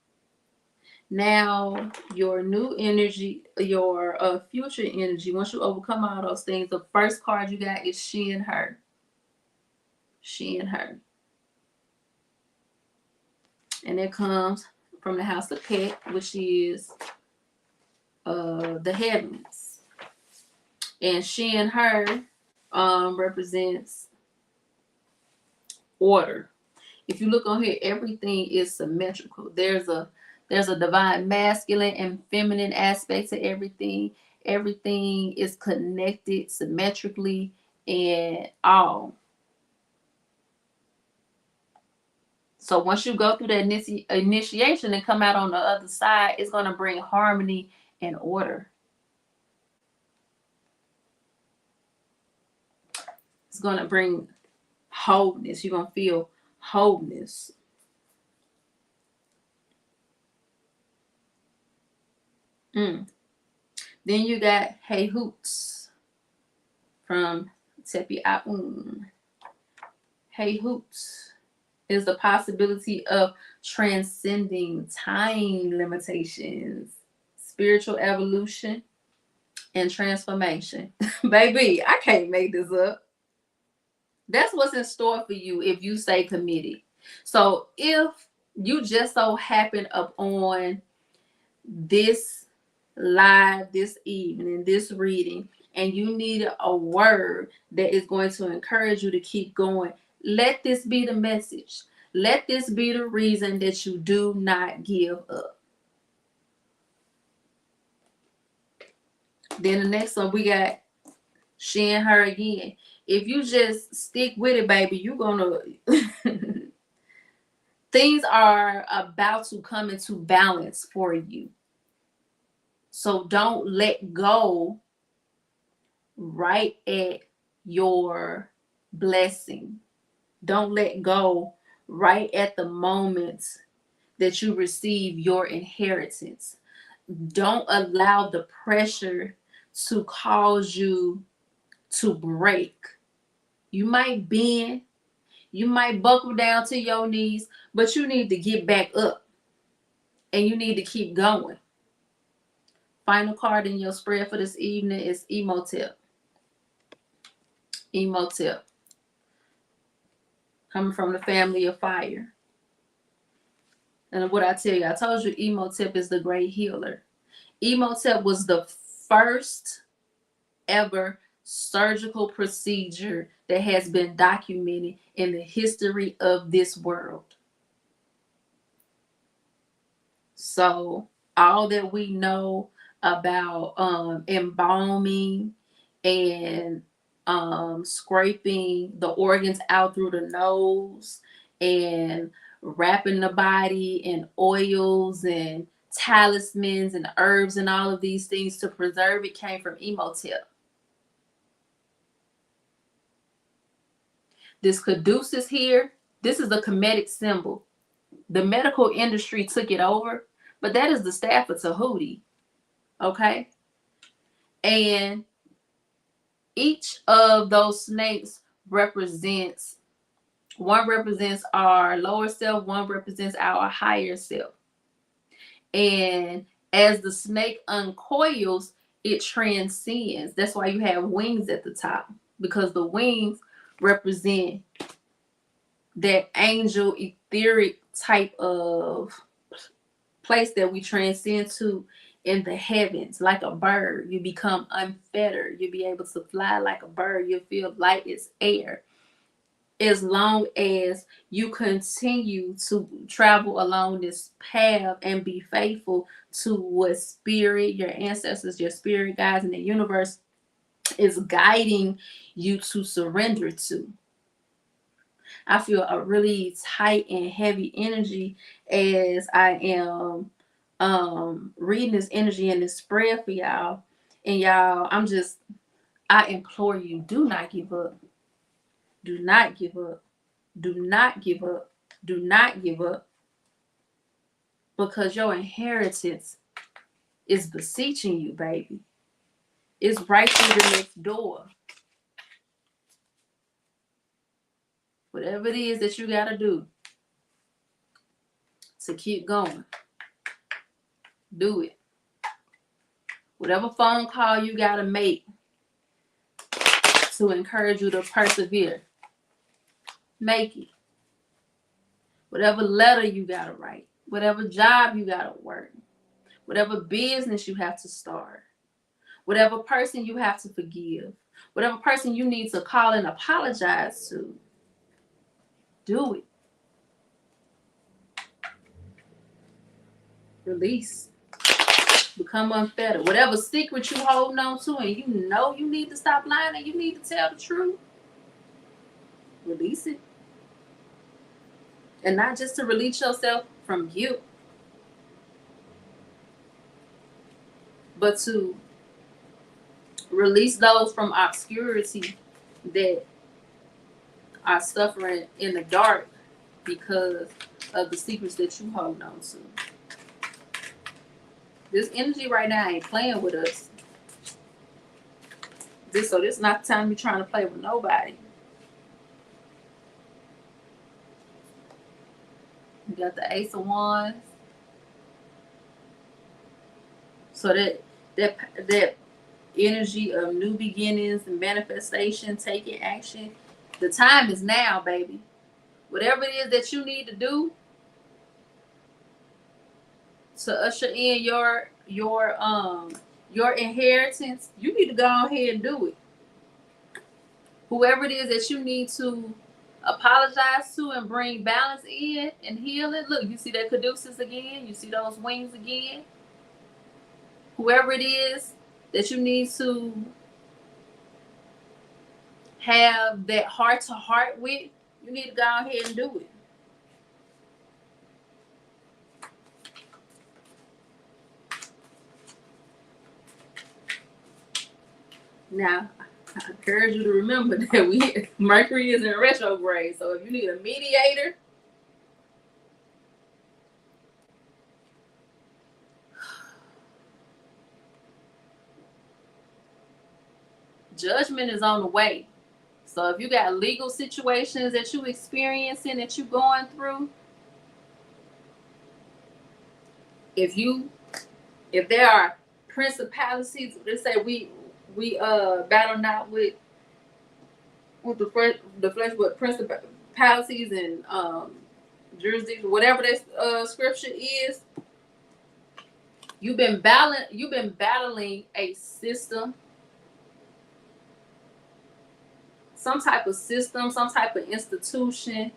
Now, your new energy, your future energy, once you overcome all those things, the first card you got is she and her. She and her. And it comes from the house of Pet, which is the heavens. And she and her represents order. If you look on here, everything is symmetrical. There's a divine masculine and feminine aspect to everything. Everything is connected symmetrically and all. So once you go through that initiation and come out on the other side, it's going to bring harmony and order. It's going to bring wholeness. You're going to feel wholeness. Then you got Hey Hoots from Tepi Aun. Hey Hoots is the possibility of transcending time limitations, spiritual evolution, and transformation. Baby, I can't make this up. That's what's in store for you if you stay committed. So if you just so happen upon this live this evening, this reading, and you need a word that is going to encourage you to keep going, let this be the message. Let this be the reason that you do not give up. Then the next one, we got she and her again. If you just stick with it, baby, you're gonna things are about to come into balance for you. So don't let go right at your blessing. Don't let go right at the moment that you receive your inheritance. Don't allow the pressure to cause you to break. You might bend, you might buckle down to your knees, but you need to get back up and you need to keep going. Final card in your spread for this evening is Emotep. Emotep. Coming from the family of fire. And what I tell you, I told you Emotep is the great healer. Emotep was the first ever surgical procedure that has been documented in the history of this world. So all that we know about embalming and scraping the organs out through the nose and wrapping the body in oils and talismans and herbs and all of these things to preserve it came from Emotep. This caduceus here, this is a Kemetic symbol. The medical industry took it over, but that is the staff of Tahuti, okay? And each of those snakes represents, one represents our lower self, one represents our higher self. And as the snake uncoils, it transcends. That's why you have wings at the top, because the wings represent that angel etheric type of place that we transcend to in the heavens. Like a bird, you become unfettered. You'll be able to fly like a bird. You'll feel light as air, as long as you continue to travel along this path and be faithful to what spirit, your ancestors, your spirit guides, and the universe is guiding you to surrender to. I feel a really tight and heavy energy as I am reading this energy and this spread for y'all. And y'all, I implore you, do not give up. Do not give up. Do not give up. Do not give up. Because your inheritance is beseeching you, baby. It's right through the next door. Whatever it is that you got to do to keep going. Do it. Whatever phone call you got to make to encourage you to persevere, make it. Whatever letter you got to write, whatever job you got to work, whatever business you have to start, whatever person you have to forgive, whatever person you need to call and apologize to, do it. Release. Become unfettered. Whatever secret you holding on to and you know you need to stop lying and you need to tell the truth, release it. And not just to release yourself from you, but to release those from obscurity that are suffering in the dark because of the secrets that you hold on to. This energy right now ain't playing with us. This is not the time you're trying to play with nobody. You got the Ace of Wands. So that energy of new beginnings and manifestation, taking action. The time is now, baby. Whatever it is that you need to do to usher in your inheritance, you need to go ahead and do it. Whoever it is that you need to apologize to and bring balance in and healing. Look, you see that caduceus again. You see those wings again. Whoever it is that you need to have that heart to heart with, you need to go ahead and do it. Now, I encourage you to remember that Mercury is in retrograde. So if you need a mediator, judgment is on the way. So if you got legal situations that you experiencing, that you going through, if there are principalities, let's say we battle not with the flesh, but principalities and jurisdiction, whatever that scripture is. You've been battling a system, some type of system, some type of institution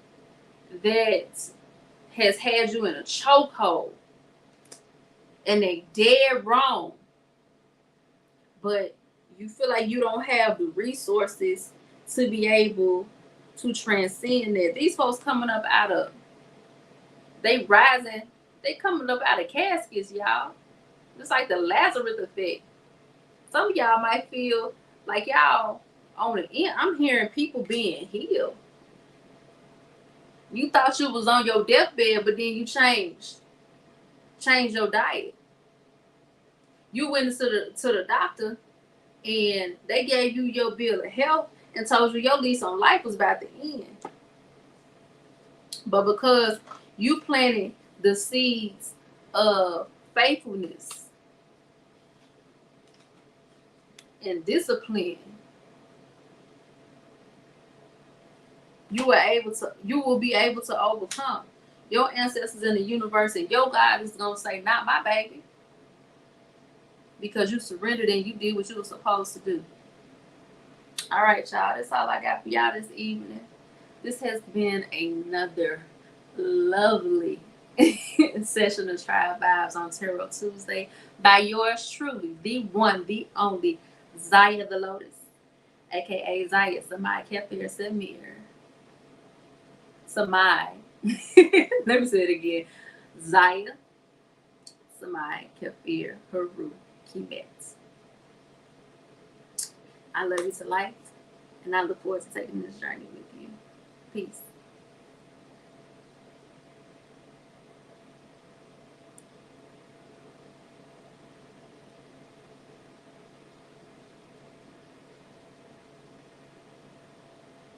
that has had you in a chokehold, and they dead wrong. But you feel like you don't have the resources to be able to transcend that. These folks coming up out of, they rising, they coming up out of caskets, y'all. It's like the Lazarus effect. Some of y'all might feel like y'all on the end. I'm hearing people being healed. You thought you was on your deathbed, but then you changed your diet. You went to the doctor and they gave you your bill of health and told you your lease on life was about to end. But because you planted the seeds of faithfulness and discipline, you will be able to overcome. Your ancestors in the universe and your God is gonna say, not my baby. Because you surrendered and you did what you were supposed to do. All right, y'all. That's all I got for y'all this evening. This has been another lovely session of Tribe Vibes on Tarot Tuesday by yours truly, the one, the only, Zaya the Lotus, aka Zaya Samai Kefir Samir. Samai. Let me say it again. Zaya Samai Kefir Haru Kimet. I love you to life, and I look forward to taking this journey with you. Peace.